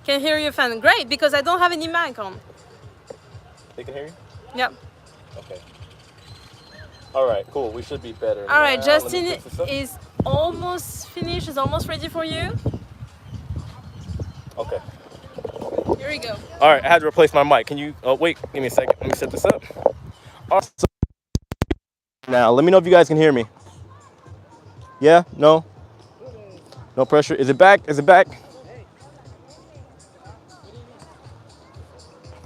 Can hear you, fan. Great, because I don't have any mic on. They can hear you? Yep. Okay. All right, cool. We should be better. All right, Justin is almost finished. Is almost ready for you. Okay. Here we go. All right, I had to replace my mic. Can you? Oh, wait. Give me a second. Let me set this up. Awesome. Now, let me know if you guys can hear me. Yeah? No? No pressure. Is it back? Is it back?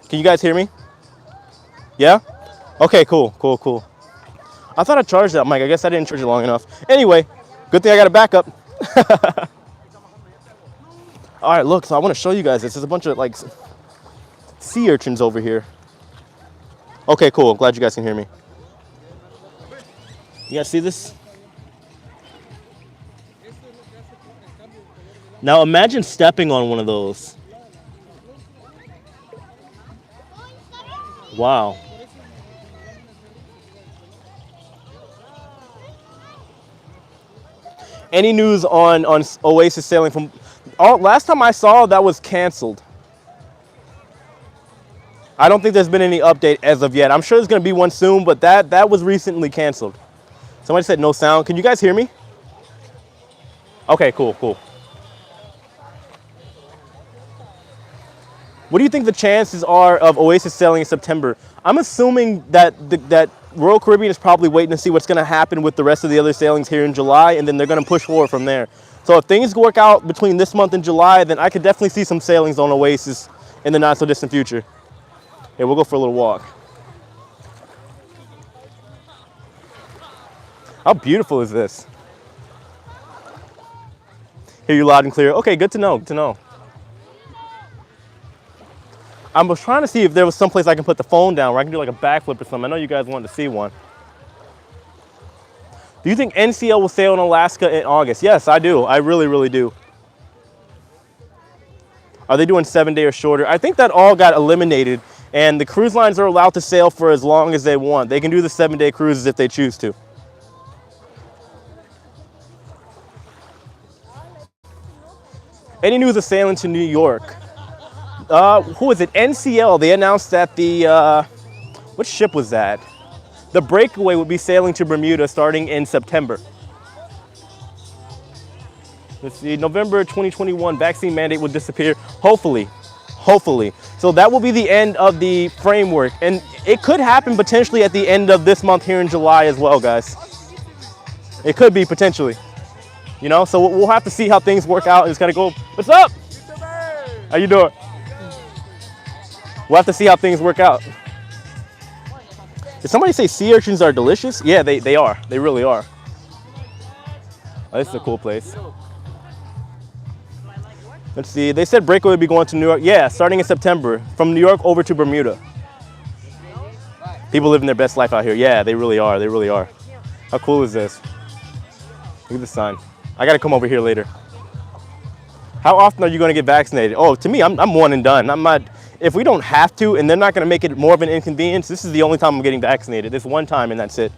Can you guys hear me? Yeah? Okay, cool. I thought I charged that mic. I guess I didn't charge it long enough. Anyway, good thing I got a backup. All right, look, so I want to show you guys this. There's a bunch of like sea urchins over here. Okay, cool. Glad you guys can hear me. You guys see this? Now imagine stepping on one of those. Wow. Any news on Oasis sailing from... last time I saw, that was canceled. I don't think there's been any update as of yet. I'm sure there's going to be one soon, but that was recently canceled. Somebody said no sound. Can you guys hear me? Okay, cool. What do you think the chances are of Oasis sailing in September? I'm assuming that that Royal Caribbean is probably waiting to see what's going to happen with the rest of the other sailings here in July, and then they're going to push forward from there. So if things work out between this month and July, then I could definitely see some sailings on Oasis in the not so distant future. Yeah, we'll go for a little walk. How beautiful is this? Hear you loud and clear. Okay, good to know. Good to know. I was trying to see if there was someplace I can put the phone down where I can do like a backflip or something. I know you guys wanted to see one. Do you think NCL will sail in Alaska in August? Yes, I do. I really, really do. Are they doing 7-day or shorter? I think that all got eliminated, and the cruise lines are allowed to sail for as long as they want. They can do the 7-day cruises if they choose to. Any news of sailing to New York? Who is it? NCL. They announced that the, what ship was that? The Breakaway would be sailing to Bermuda starting in September. Let's see, November 2021 vaccine mandate will disappear, hopefully. Hopefully. So that will be the end of the framework. And it could happen potentially at the end of this month here in July as well, guys. It could be potentially. You know, so we'll have to see how things work out. It's gonna go, what's up? How you doing? We'll have to see how things work out. Did somebody say sea urchins are delicious? Yeah, they are. They really are. Oh, this is a cool place. Let's see. They said Breakaway would be going to New York. Yeah, starting in September. From New York over to Bermuda. People living their best life out here. Yeah, they really are. They really are. How cool is this? Look at the sun. I got to come over here later. How often are you going to get vaccinated? Oh, to me, I'm one and done. I'm not. If we don't have to, and they're not going to make it more of an inconvenience, this is the only time I'm getting vaccinated. This one time, and that's it.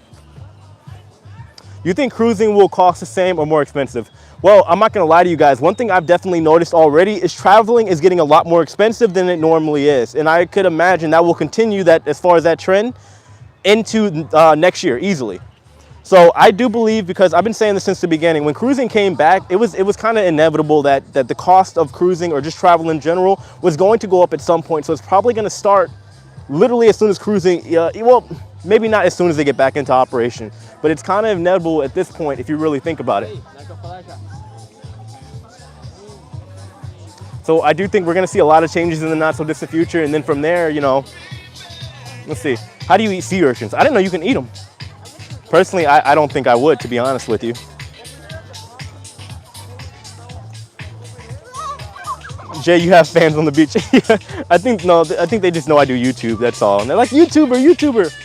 You think cruising will cost the same or more expensive? Well, I'm not going to lie to you guys. One thing I've definitely noticed already is traveling is getting a lot more expensive than it normally is. And I could imagine that will continue that as far as that trend into next year easily. So I do believe, because I've been saying this since the beginning, when cruising came back, it was kind of inevitable that the cost of cruising or just travel in general was going to go up at some point. So it's probably going to start literally as soon as cruising, well, maybe not as soon as they get back into operation, but it's kind of inevitable at this point if you really think about it. So I do think we're going to see a lot of changes in the not so distant future, and then from there, you know, let's see. How do you eat sea urchins? I didn't know you can eat them. Personally, I don't think I would, to be honest with you. Jay, you have fans on the beach. I think they just know I do YouTube, that's all. And they're like, YouTuber.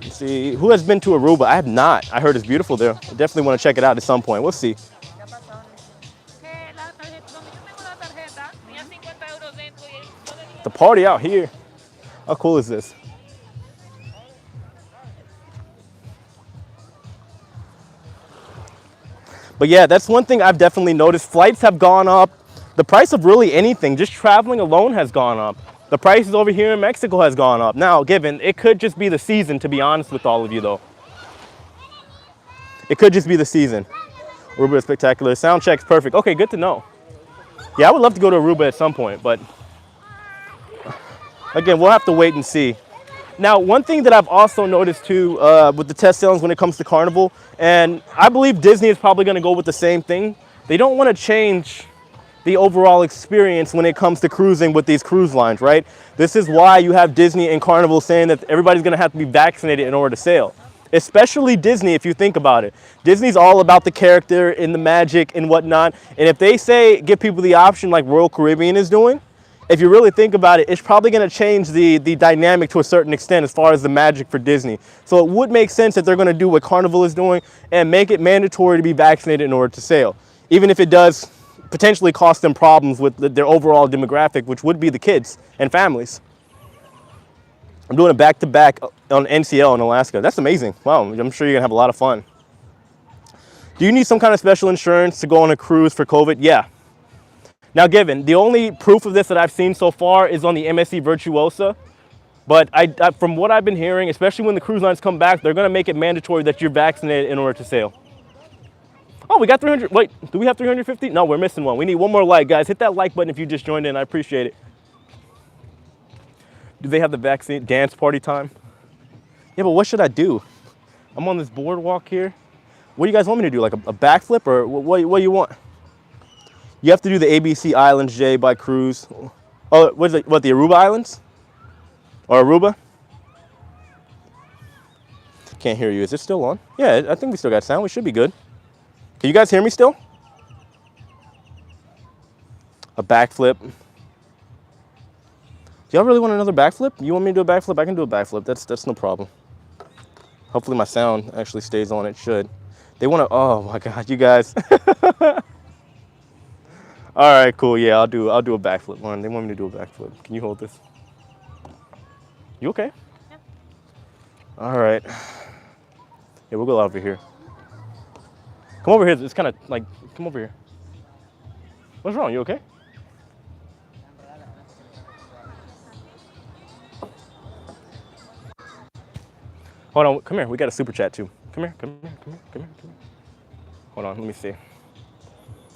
Let's see, who has been to Aruba? I have not. I heard it's beautiful there. I definitely want to check it out at some point. We'll see. The party out here. How cool is this? But yeah, that's one thing I've definitely noticed. Flights have gone up. The price of really anything, just traveling alone, has gone up. The prices over here in Mexico has gone up. Now, given, it could just be the season, to be honest with all of you, though. It could just be the season. Aruba is spectacular. Sound check's perfect. Okay, good to know. Yeah, I would love to go to Aruba at some point, but again, we'll have to wait and see. Now, one thing that I've also noticed too with the test sailings when it comes to Carnival, and I believe Disney is probably going to go with the same thing. They don't want to change the overall experience when it comes to cruising with these cruise lines, right? This is why you have Disney and Carnival saying that everybody's going to have to be vaccinated in order to sail. Especially Disney, if you think about it. Disney's all about the character and the magic and whatnot. And if they say give people the option like Royal Caribbean is doing, if you really think about it, it's probably going to change the dynamic to a certain extent as far as the magic for Disney. So it would make sense that they're going to do what Carnival is doing and make it mandatory to be vaccinated in order to sail, even if it does potentially cost them problems with their overall demographic, which would be the kids and families. I'm doing a back-to-back on NCL in Alaska. That's amazing. Wow, I'm sure you're going to have a lot of fun. Do you need some kind of special insurance to go on a cruise for COVID? Yeah. Now, given, the only proof of this that I've seen so far is on the MSC Virtuosa. But from what I've been hearing, especially when the cruise lines come back, they're going to make it mandatory that you're vaccinated in order to sail. Oh, we got 300. Wait, do we have 350? No, we're missing one. We need one more like, guys. Hit that like button if you just joined in. I appreciate it. Do they have the vaccine dance party time? Yeah, but what should I do? I'm on this boardwalk here. What do you guys want me to do? Like a backflip, or what do you want? You have to do the ABC Islands, Jay, by cruise. Oh, what is it? What, the Aruba Islands? Or Aruba? Can't hear you. Is it still on? Yeah, I think we still got sound. We should be good. Can you guys hear me still? A backflip. Do y'all really want another backflip? You want me to do a backflip? I can do a backflip. That's no problem. Hopefully my sound actually stays on. It should. They want to. Oh my God, you guys. All right, cool. Yeah, I'll do a backflip, Lauren. They want me to do a backflip. Can you hold this? You okay? Yeah. All right. Yeah, we'll go over here. Come over here. It's kind of like, come over here. What's wrong? You okay? Hold on. Come here. We got a super chat too. Come here. Come here. Come here. Come here. Come here. Hold on. Let me see.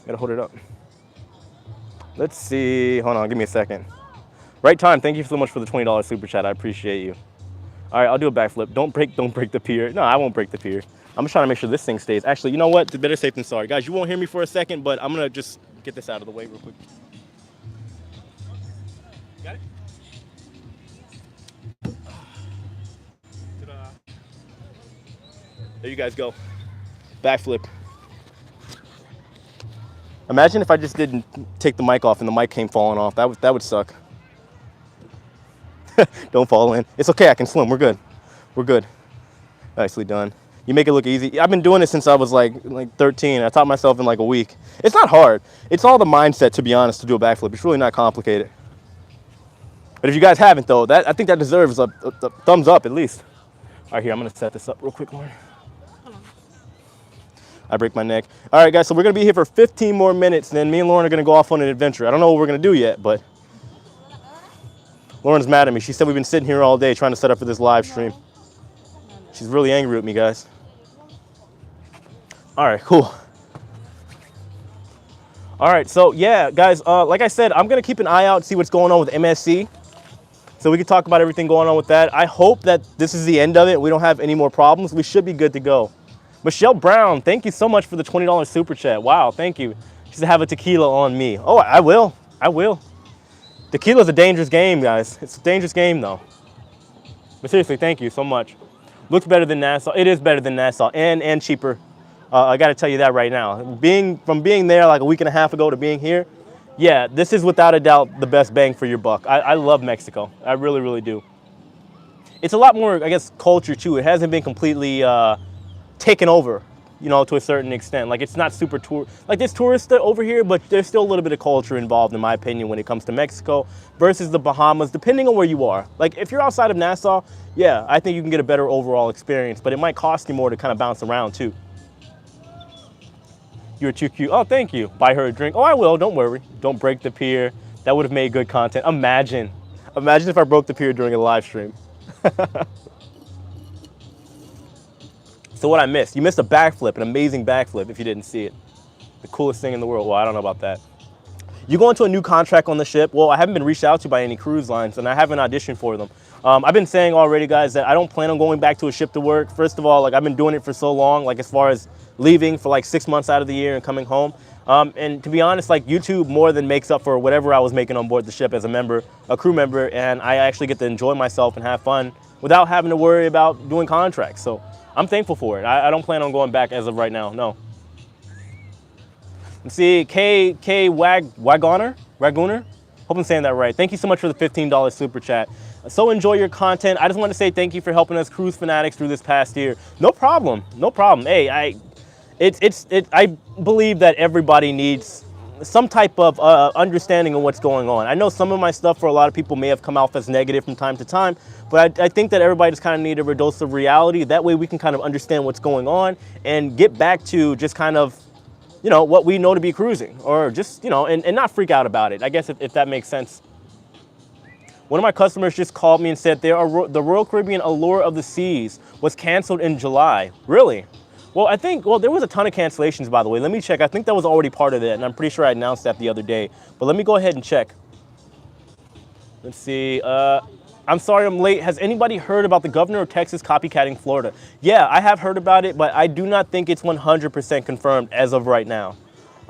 Gotta hold it up. Let's see. Hold on. Give me a second. Right time. Thank you so much for the $20 super chat. I appreciate you. All right. I'll do a backflip. Don't break the pier. No, I won't break the pier. I'm just trying to make sure this thing stays. Actually, you know what? It's better safe than sorry. Guys, you won't hear me for a second, but I'm gonna just get this out of the way real quick. Got it? Ta-da. There you guys go. Backflip. Imagine if I just didn't take the mic off and the mic came falling off. That would suck. Don't fall in. It's okay, I can swim. We're good. We're good. Nicely done. You make it look easy. I've been doing it since I was like 13. I taught myself in like a week. It's not hard. It's all the mindset, to be honest, to do a backflip. It's really not complicated. But if you guys haven't though, I think that deserves a thumbs up at least. All right, here, I'm gonna set this up real quick, Lauren. I break my neck. All right, guys, so we're gonna be here for 15 more minutes, and then me and Lauren are gonna go off on an adventure. I don't know what we're gonna do yet, but Lauren's mad at me. She said we've been sitting here all day trying to set up for this live stream. She's really angry with me, guys. All right, cool. All right, so yeah, guys, like I said, I'm gonna keep an eye out, see what's going on with MSC. So we can talk about everything going on with that. I hope that this is the end of it. We don't have any more problems. We should be good to go. Michelle Brown, thank you so much for the $20 super chat. Wow, thank you. She said have a tequila on me. Oh, I will. I will. Tequila's a dangerous game, guys. It's a dangerous game, though. But seriously, thank you so much. Looks better than Nassau. It is better than Nassau and cheaper. I got to tell you that right now. From being there like a week and a half ago to being here, yeah, this is without a doubt the best bang for your buck. I love Mexico. I really, really do. It's a lot more, I guess, culture, too. It hasn't been completely taken over, you know, to a certain extent. Like, it's not super like there's tourists over here, but there's still a little bit of culture involved, in my opinion, when it comes to Mexico versus the Bahamas, depending on where you are. Like, if you're outside of Nassau, yeah, I think you can get a better overall experience, but it might cost you more to kind of bounce around too. You're too cute. Oh, thank you. Buy her a drink. Oh, I will. Don't worry. Don't break the pier. That would have made good content. Imagine if I broke the pier during a live stream. So what I missed? You missed a backflip, an amazing backflip if you didn't see it. The coolest thing in the world. Well, I don't know about that. You go into a new contract on the ship. Well, I haven't been reached out to by any cruise lines, and I haven't auditioned for them. I've been saying already, guys, that I don't plan on going back to a ship to work. First of all, like, I've been doing it for so long, like, as far as leaving for like 6 months out of the year and coming home. And to be honest, like, YouTube more than makes up for whatever I was making on board the ship as a crew member, and I actually get to enjoy myself and have fun without having to worry about doing contracts. So I'm thankful for it. I don't plan on going back as of right now, no. Let's see, K Wagoner? Hope I'm saying that right. Thank you so much for the $15 super chat. So enjoy your content. I just want to say thank you for helping us cruise fanatics through this past year. No problem, no problem. Hey, I believe that everybody needs some type of understanding of what's going on. I know some of my stuff for a lot of people may have come out as negative from time to time, but I think that everybody just kind of need a dose of reality. That way we can kind of understand what's going on and get back to just kind of, you know, what we know to be cruising, or just, you know, and not freak out about it, I guess, if that makes sense. One of my customers just called me and said the Royal Caribbean Allure of the Seas was canceled in July. Really? Well, there was a ton of cancellations, by the way. Let me check. I think that was already part of it, and I'm pretty sure I announced that the other day. But let me go ahead and check. Let's see. I'm sorry I'm late. Has anybody heard about the governor of Texas copycatting Florida? Yeah, I have heard about it, but I do not think it's 100% confirmed as of right now.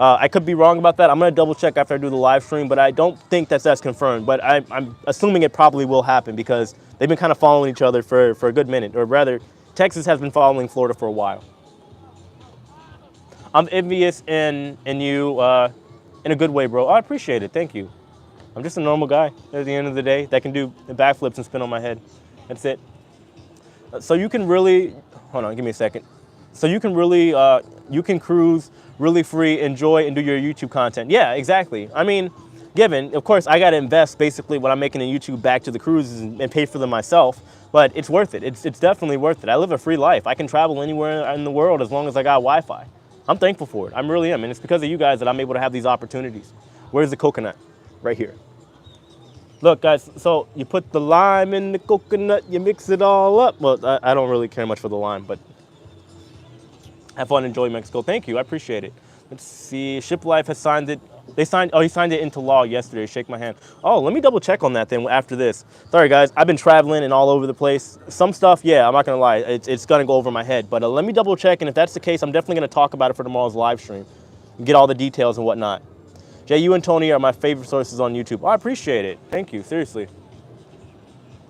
I could be wrong about that. I'm going to double check after I do the live stream, but I don't think that's confirmed. But I'm assuming it probably will happen because they've been kind of following each other for a good minute, or rather Texas has been following Florida for a while. I'm envious in you in a good way, bro. I appreciate it. Thank you. I'm just a normal guy at the end of the day that can do backflips and spin on my head. That's it. So you can really, hold on, give me a second. So you can really, you can cruise really free, enjoy, and do your YouTube content. Yeah, exactly. I mean, given, of course, I got to invest basically what I'm making in YouTube back to the cruises and pay for them myself, but it's worth it. It's definitely worth it. I live a free life. I can travel anywhere in the world as long as I got Wi-Fi. I'm thankful for it. I really am. And it's because of you guys that I'm able to have these opportunities. Where's the coconut? Right here. Look, guys, so you put the lime in the coconut, you mix it all up. Well, I don't really care much for the lime, but have fun, enjoy Mexico. Thank you, I appreciate it. Let's see, Shiplife has signed it. He signed it into law yesterday. Shake my hand. Oh, let me double check on that then after this. Sorry, guys, I've been traveling and all over the place. Some stuff, yeah, I'm not gonna lie, it's gonna go over my head. But let me double check, and if that's the case, I'm definitely gonna talk about it for tomorrow's live stream and get all the details and whatnot. Jay, you and Tony are my favorite sources on YouTube. Oh, I appreciate it. Thank you, seriously.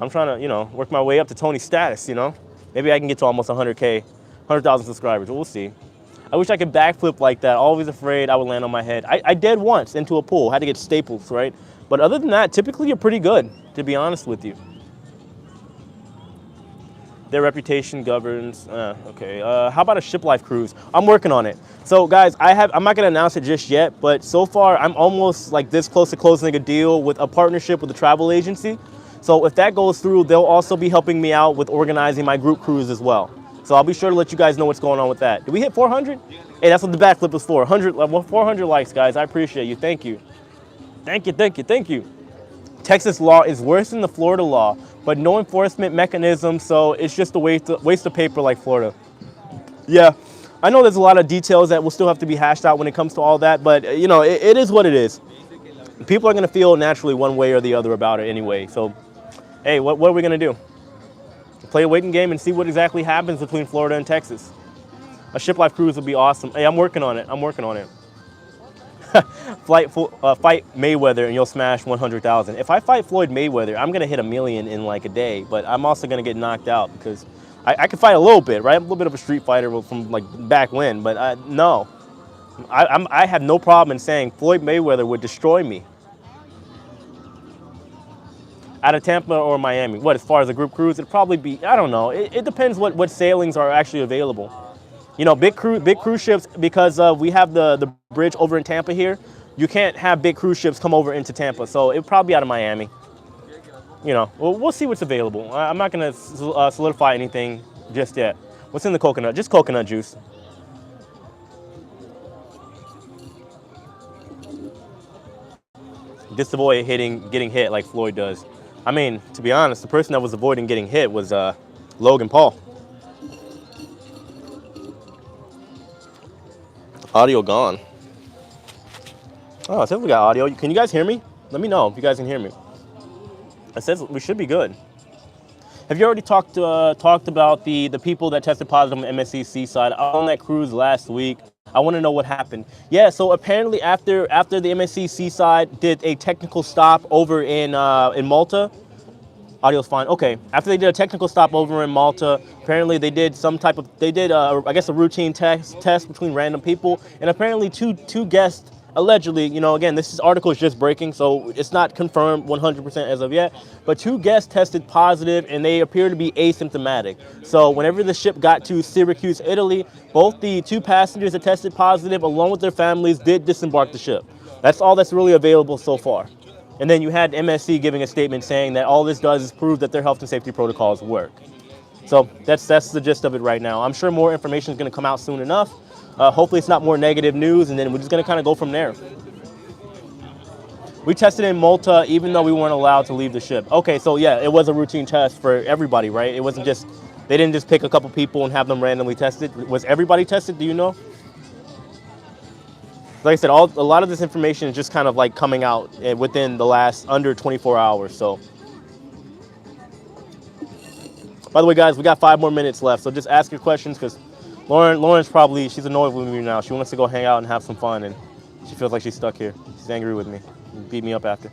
I'm trying to, work my way up to Tony's status, Maybe I can get to almost 100K, 100,000 subscribers. We'll see. I wish I could backflip like that. Always afraid I would land on my head. I did once into a pool. Had to get staples, right? But other than that, typically you're pretty good, to be honest with you. Their reputation governs. Okay. How about a Shiplife cruise? I'm working on it. So guys, I'm not gonna announce it just yet, but so far I'm almost like this close to closing a deal with a partnership with a travel agency. So if that goes through, they'll also be helping me out with organizing my group cruise as well. So I'll be sure to let you guys know what's going on with that. Did we hit 400? Hey, that's what the backflip was for. 400 likes, guys. I appreciate you. Thank you. Thank you, thank you, thank you. Texas law is worse than the Florida law, but no enforcement mechanism, so it's just a waste of paper like Florida. Yeah, I know there's a lot of details that will still have to be hashed out when it comes to all that, but it is what it is. People are gonna feel naturally one way or the other about it anyway, so hey, what are we gonna do? Play a waiting game and see what exactly happens between Florida and Texas. A Shiplife cruise would be awesome. Hey, I'm working on it. I'm working on it. Fight Mayweather and you'll smash 100,000. If I fight Floyd Mayweather, I'm gonna hit 1 million in like a day, but I'm also gonna get knocked out because I can fight a little bit, right? I'm a little bit of a street fighter from like back when, but no. I have no problem in saying Floyd Mayweather would destroy me. Out of Tampa or Miami. What, as far as a group cruise, it'd probably be, I don't know. It depends what sailings are actually available. Big cruise ships, because we have the bridge over in Tampa here, you can't have big cruise ships come over into Tampa. So it'd probably be out of Miami. We'll see what's available. I'm not gonna solidify anything just yet. What's in the coconut? Just coconut juice. Just avoid getting hit like Floyd does. I mean, to be honest, the person that was avoiding getting hit was Logan Paul. Audio gone. Oh, it says we got audio. Can you guys hear me? Let me know if you guys can hear me. It says we should be good. Have you already talked about the people that tested positive on MSC Seaside? I was on that cruise last week. I want to know what happened. Yeah, so apparently after the MSC Seaside did a technical stop over in Malta, audio's fine. Okay, after they did a technical stop over in Malta, apparently they did I guess a routine test between random people, and apparently two guests allegedly, again, this article is just breaking, so it's not confirmed 100% as of yet, but 2 guests tested positive and they appear to be asymptomatic. So whenever the ship got to Syracuse, Italy, both the 2 passengers that tested positive along with their families did disembark the ship. That's all that's really available so far. And then you had MSC giving a statement saying that all this does is prove that their health and safety protocols work. So that's the gist of it right now. I'm sure more information is going to come out soon enough. Hopefully it's not more negative news, and then we're just going to kind of go from there. We tested in Malta even though we weren't allowed to leave the ship. Okay, so yeah, it was a routine test for everybody, right? It wasn't just, they didn't just pick a couple people and have them randomly tested. Was everybody tested? Do you know? Like I said, a lot of this information is just kind of like coming out within the last under 24 hours. So, by the way, guys, we got 5 more minutes left. So just ask your questions because Lauren's probably, she's annoyed with me now. She wants to go hang out and have some fun, and she feels like she's stuck here. She's angry with me. Beat me up after.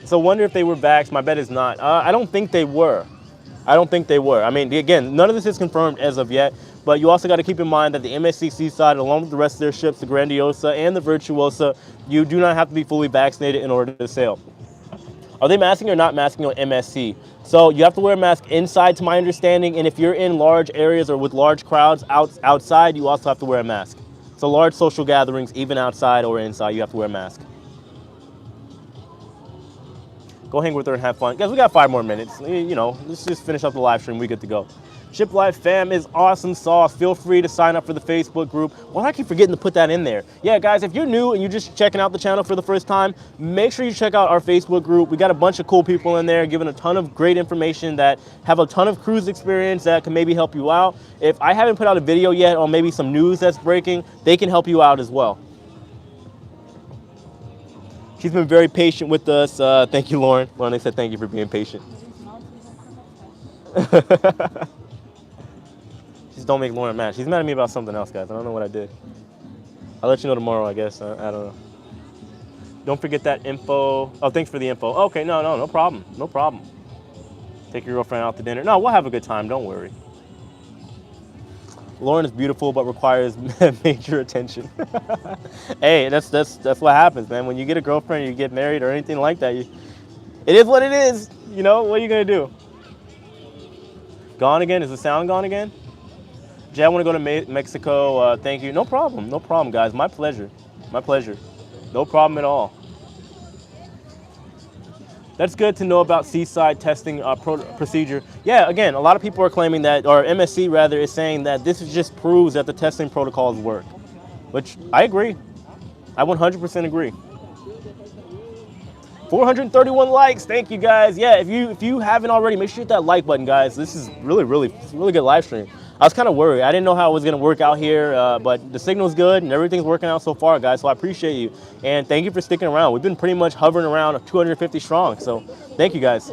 So wonder if they were vaxxed. My bet is not. I don't think they were. I don't think they were. I mean, again, none of this is confirmed as of yet, but you also got to keep in mind that the MSC Seaside, along with the rest of their ships, the Grandiosa and the Virtuosa, you do not have to be fully vaccinated in order to sail. Are they masking or not masking on MSC? So you have to wear a mask inside, to my understanding, and if you're in large areas or with large crowds outside, you also have to wear a mask. So large social gatherings, even outside or inside, you have to wear a mask. Go hang with her and have fun. Guys, we got 5 more minutes. You know, let's just finish up the live stream. We good to go. Shiplife fam is awesome sauce. Feel free to sign up for the Facebook group. Well, I keep forgetting to put that in there. Yeah, guys, if you're new and you're just checking out the channel for the first time, make sure you check out our Facebook group. We got a bunch of cool people in there giving a ton of great information that have a ton of cruise experience that can maybe help you out. If I haven't put out a video yet on maybe some news that's breaking, they can help you out as well. She's been very patient with us. Thank you, Lauren. Lauren, they said thank you for being patient. Just don't make Lauren mad. She's mad at me about something else, guys. I don't know what I did. I'll let you know tomorrow, I guess. I don't know. Don't forget that info. Oh, thanks for the info. Okay, no problem. No problem. Take your girlfriend out to dinner. No, we'll have a good time. Don't worry. Lauren is beautiful, but requires major attention. Hey, that's what happens, man. When you get a girlfriend, you get married or anything like that, it is what it is. You know, what are you gonna do? Gone again? Is the sound gone again? Jay, I want to go to Mexico. Thank you. No problem, guys. My pleasure. My pleasure. No problem at all. That's good to know about Seaside testing procedure. Yeah, again, a lot of people are claiming that, or MSC rather, is saying that this just proves that the testing protocols work, which I agree. I 100% agree. 431 likes. Thank you, guys. Yeah, if you haven't already, make sure you hit that like button, guys. This is really good live stream. I was kind of worried. I didn't know how it was going to work out here, but the signal's good and everything's working out so far, guys. So I appreciate you. And thank you for sticking around. We've been pretty much hovering around 250 strong. So thank you, guys.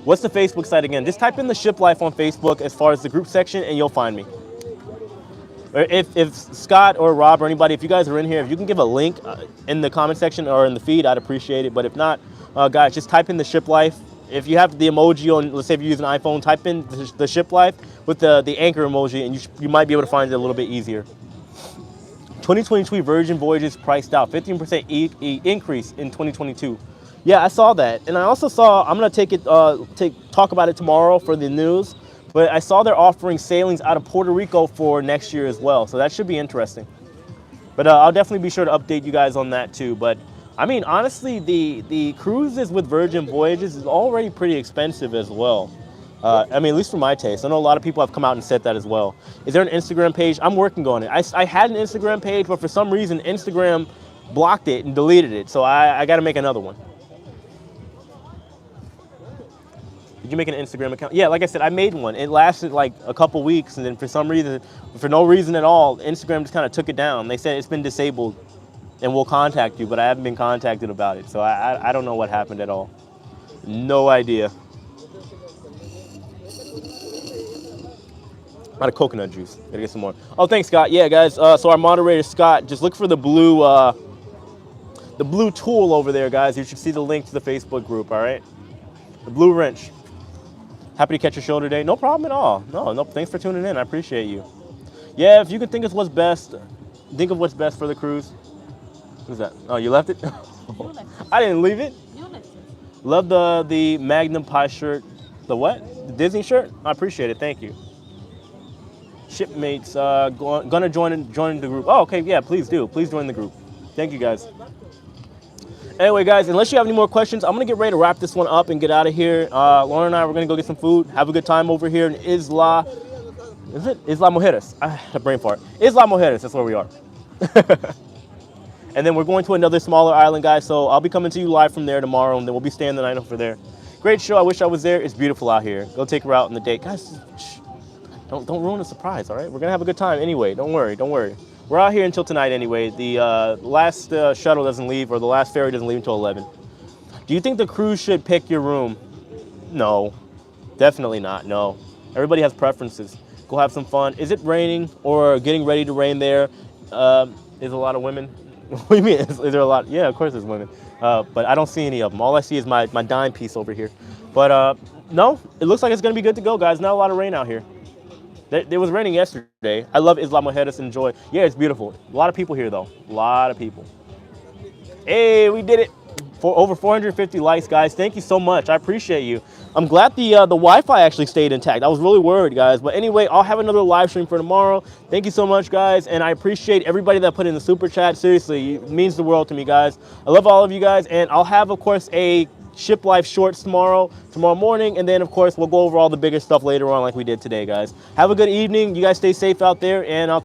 What's the Facebook site again? Just type in the Shiplife on Facebook as far as the group section and you'll find me. Or if Scott or Rob or anybody, if you guys are in here, if you can give a link in the comment section or in the feed, I'd appreciate it. But if not, guys, just type in the Shiplife. If you have the emoji on, let's say if you use an iPhone, type in the Shiplife with the anchor emoji, and you might be able to find it a little bit easier. 2022 Virgin Voyages priced out, 15% increase in 2022. Yeah, I saw that, and I also saw, I'm gonna talk about it tomorrow for the news, but I saw they're offering sailings out of Puerto Rico for next year as well, so that should be interesting. But I'll definitely be sure to update you guys on that too. But I mean, honestly, the cruises with Virgin Voyages is already pretty expensive as well. I mean, at least for my taste. I know a lot of people have come out and said that as well. Is there an Instagram page? I'm working on it. I had an Instagram page, but for some reason, Instagram blocked it and deleted it. So I got to make another one. Did you make an Instagram account? Yeah, like I said, I made one. It lasted like a couple weeks, and then for no reason at all, Instagram just kind of took it down. They said it's been disabled and we'll contact you, but I haven't been contacted about it. So I don't know what happened at all. No idea. Out of coconut juice. Gotta get some more. Oh, thanks, Scott. Yeah, guys. So our moderator, Scott, just look for the blue tool over there, guys. You should see the link to the Facebook group, all right? The blue wrench. Happy to catch your show today. No problem at all. No, thanks for tuning in. I appreciate you. Yeah, if you can think of what's best for the cruise. What's that? Oh, you left it? I didn't leave it. You left it. Love the Magnum Pie shirt. The what? The Disney shirt? I appreciate it. Thank you. Shipmates, gonna join the group. Oh, okay. Yeah, please do. Please join the group. Thank you, guys. Anyway, guys, unless you have any more questions, I'm going to get ready to wrap this one up and get out of here. Lauren and I, we're going to go get some food, have a good time over here in Isla Mujeres. I had a brain fart. Isla Mujeres, that's where we are. And then we're going to another smaller island, guys, so I'll be coming to you live from there tomorrow, and then we'll be staying the night over there. Great show. I wish I was there. It's beautiful out here. Go take her out on the date. Guys, shh, don't ruin the surprise, all right? We're going to have a good time anyway. Don't worry. We're out here until tonight anyway. The last shuttle doesn't leave, or the last ferry doesn't leave until 11. Do you think the cruise should pick your room? No, definitely not, no. Everybody has preferences. Go have some fun. Is it raining or getting ready to rain there? Is a lot of women? What do you mean, is there a lot? Yeah, of course there's women. But I don't see any of them. All I see is my dime piece over here. But No, it looks like it's gonna be good to go, guys. Not a lot of rain out here. It was raining yesterday. I love Isla Mujeres, enjoy. Yeah, it's beautiful. A lot of people here though. A lot of people. Hey, we did it. For over 450 likes, guys. Thank you so much. I appreciate you. I'm glad the Wi-Fi actually stayed intact. I was really worried, guys. But anyway, I'll have another live stream for tomorrow. Thank you so much, guys. And I appreciate everybody that put in the super chat. Seriously, it means the world to me, guys. I love all of you guys. And I'll have, of course, a Shiplife shorts tomorrow morning. And then, of course, we'll go over all the bigger stuff later on like we did today, guys. Have a good evening. You guys stay safe out there. And I'll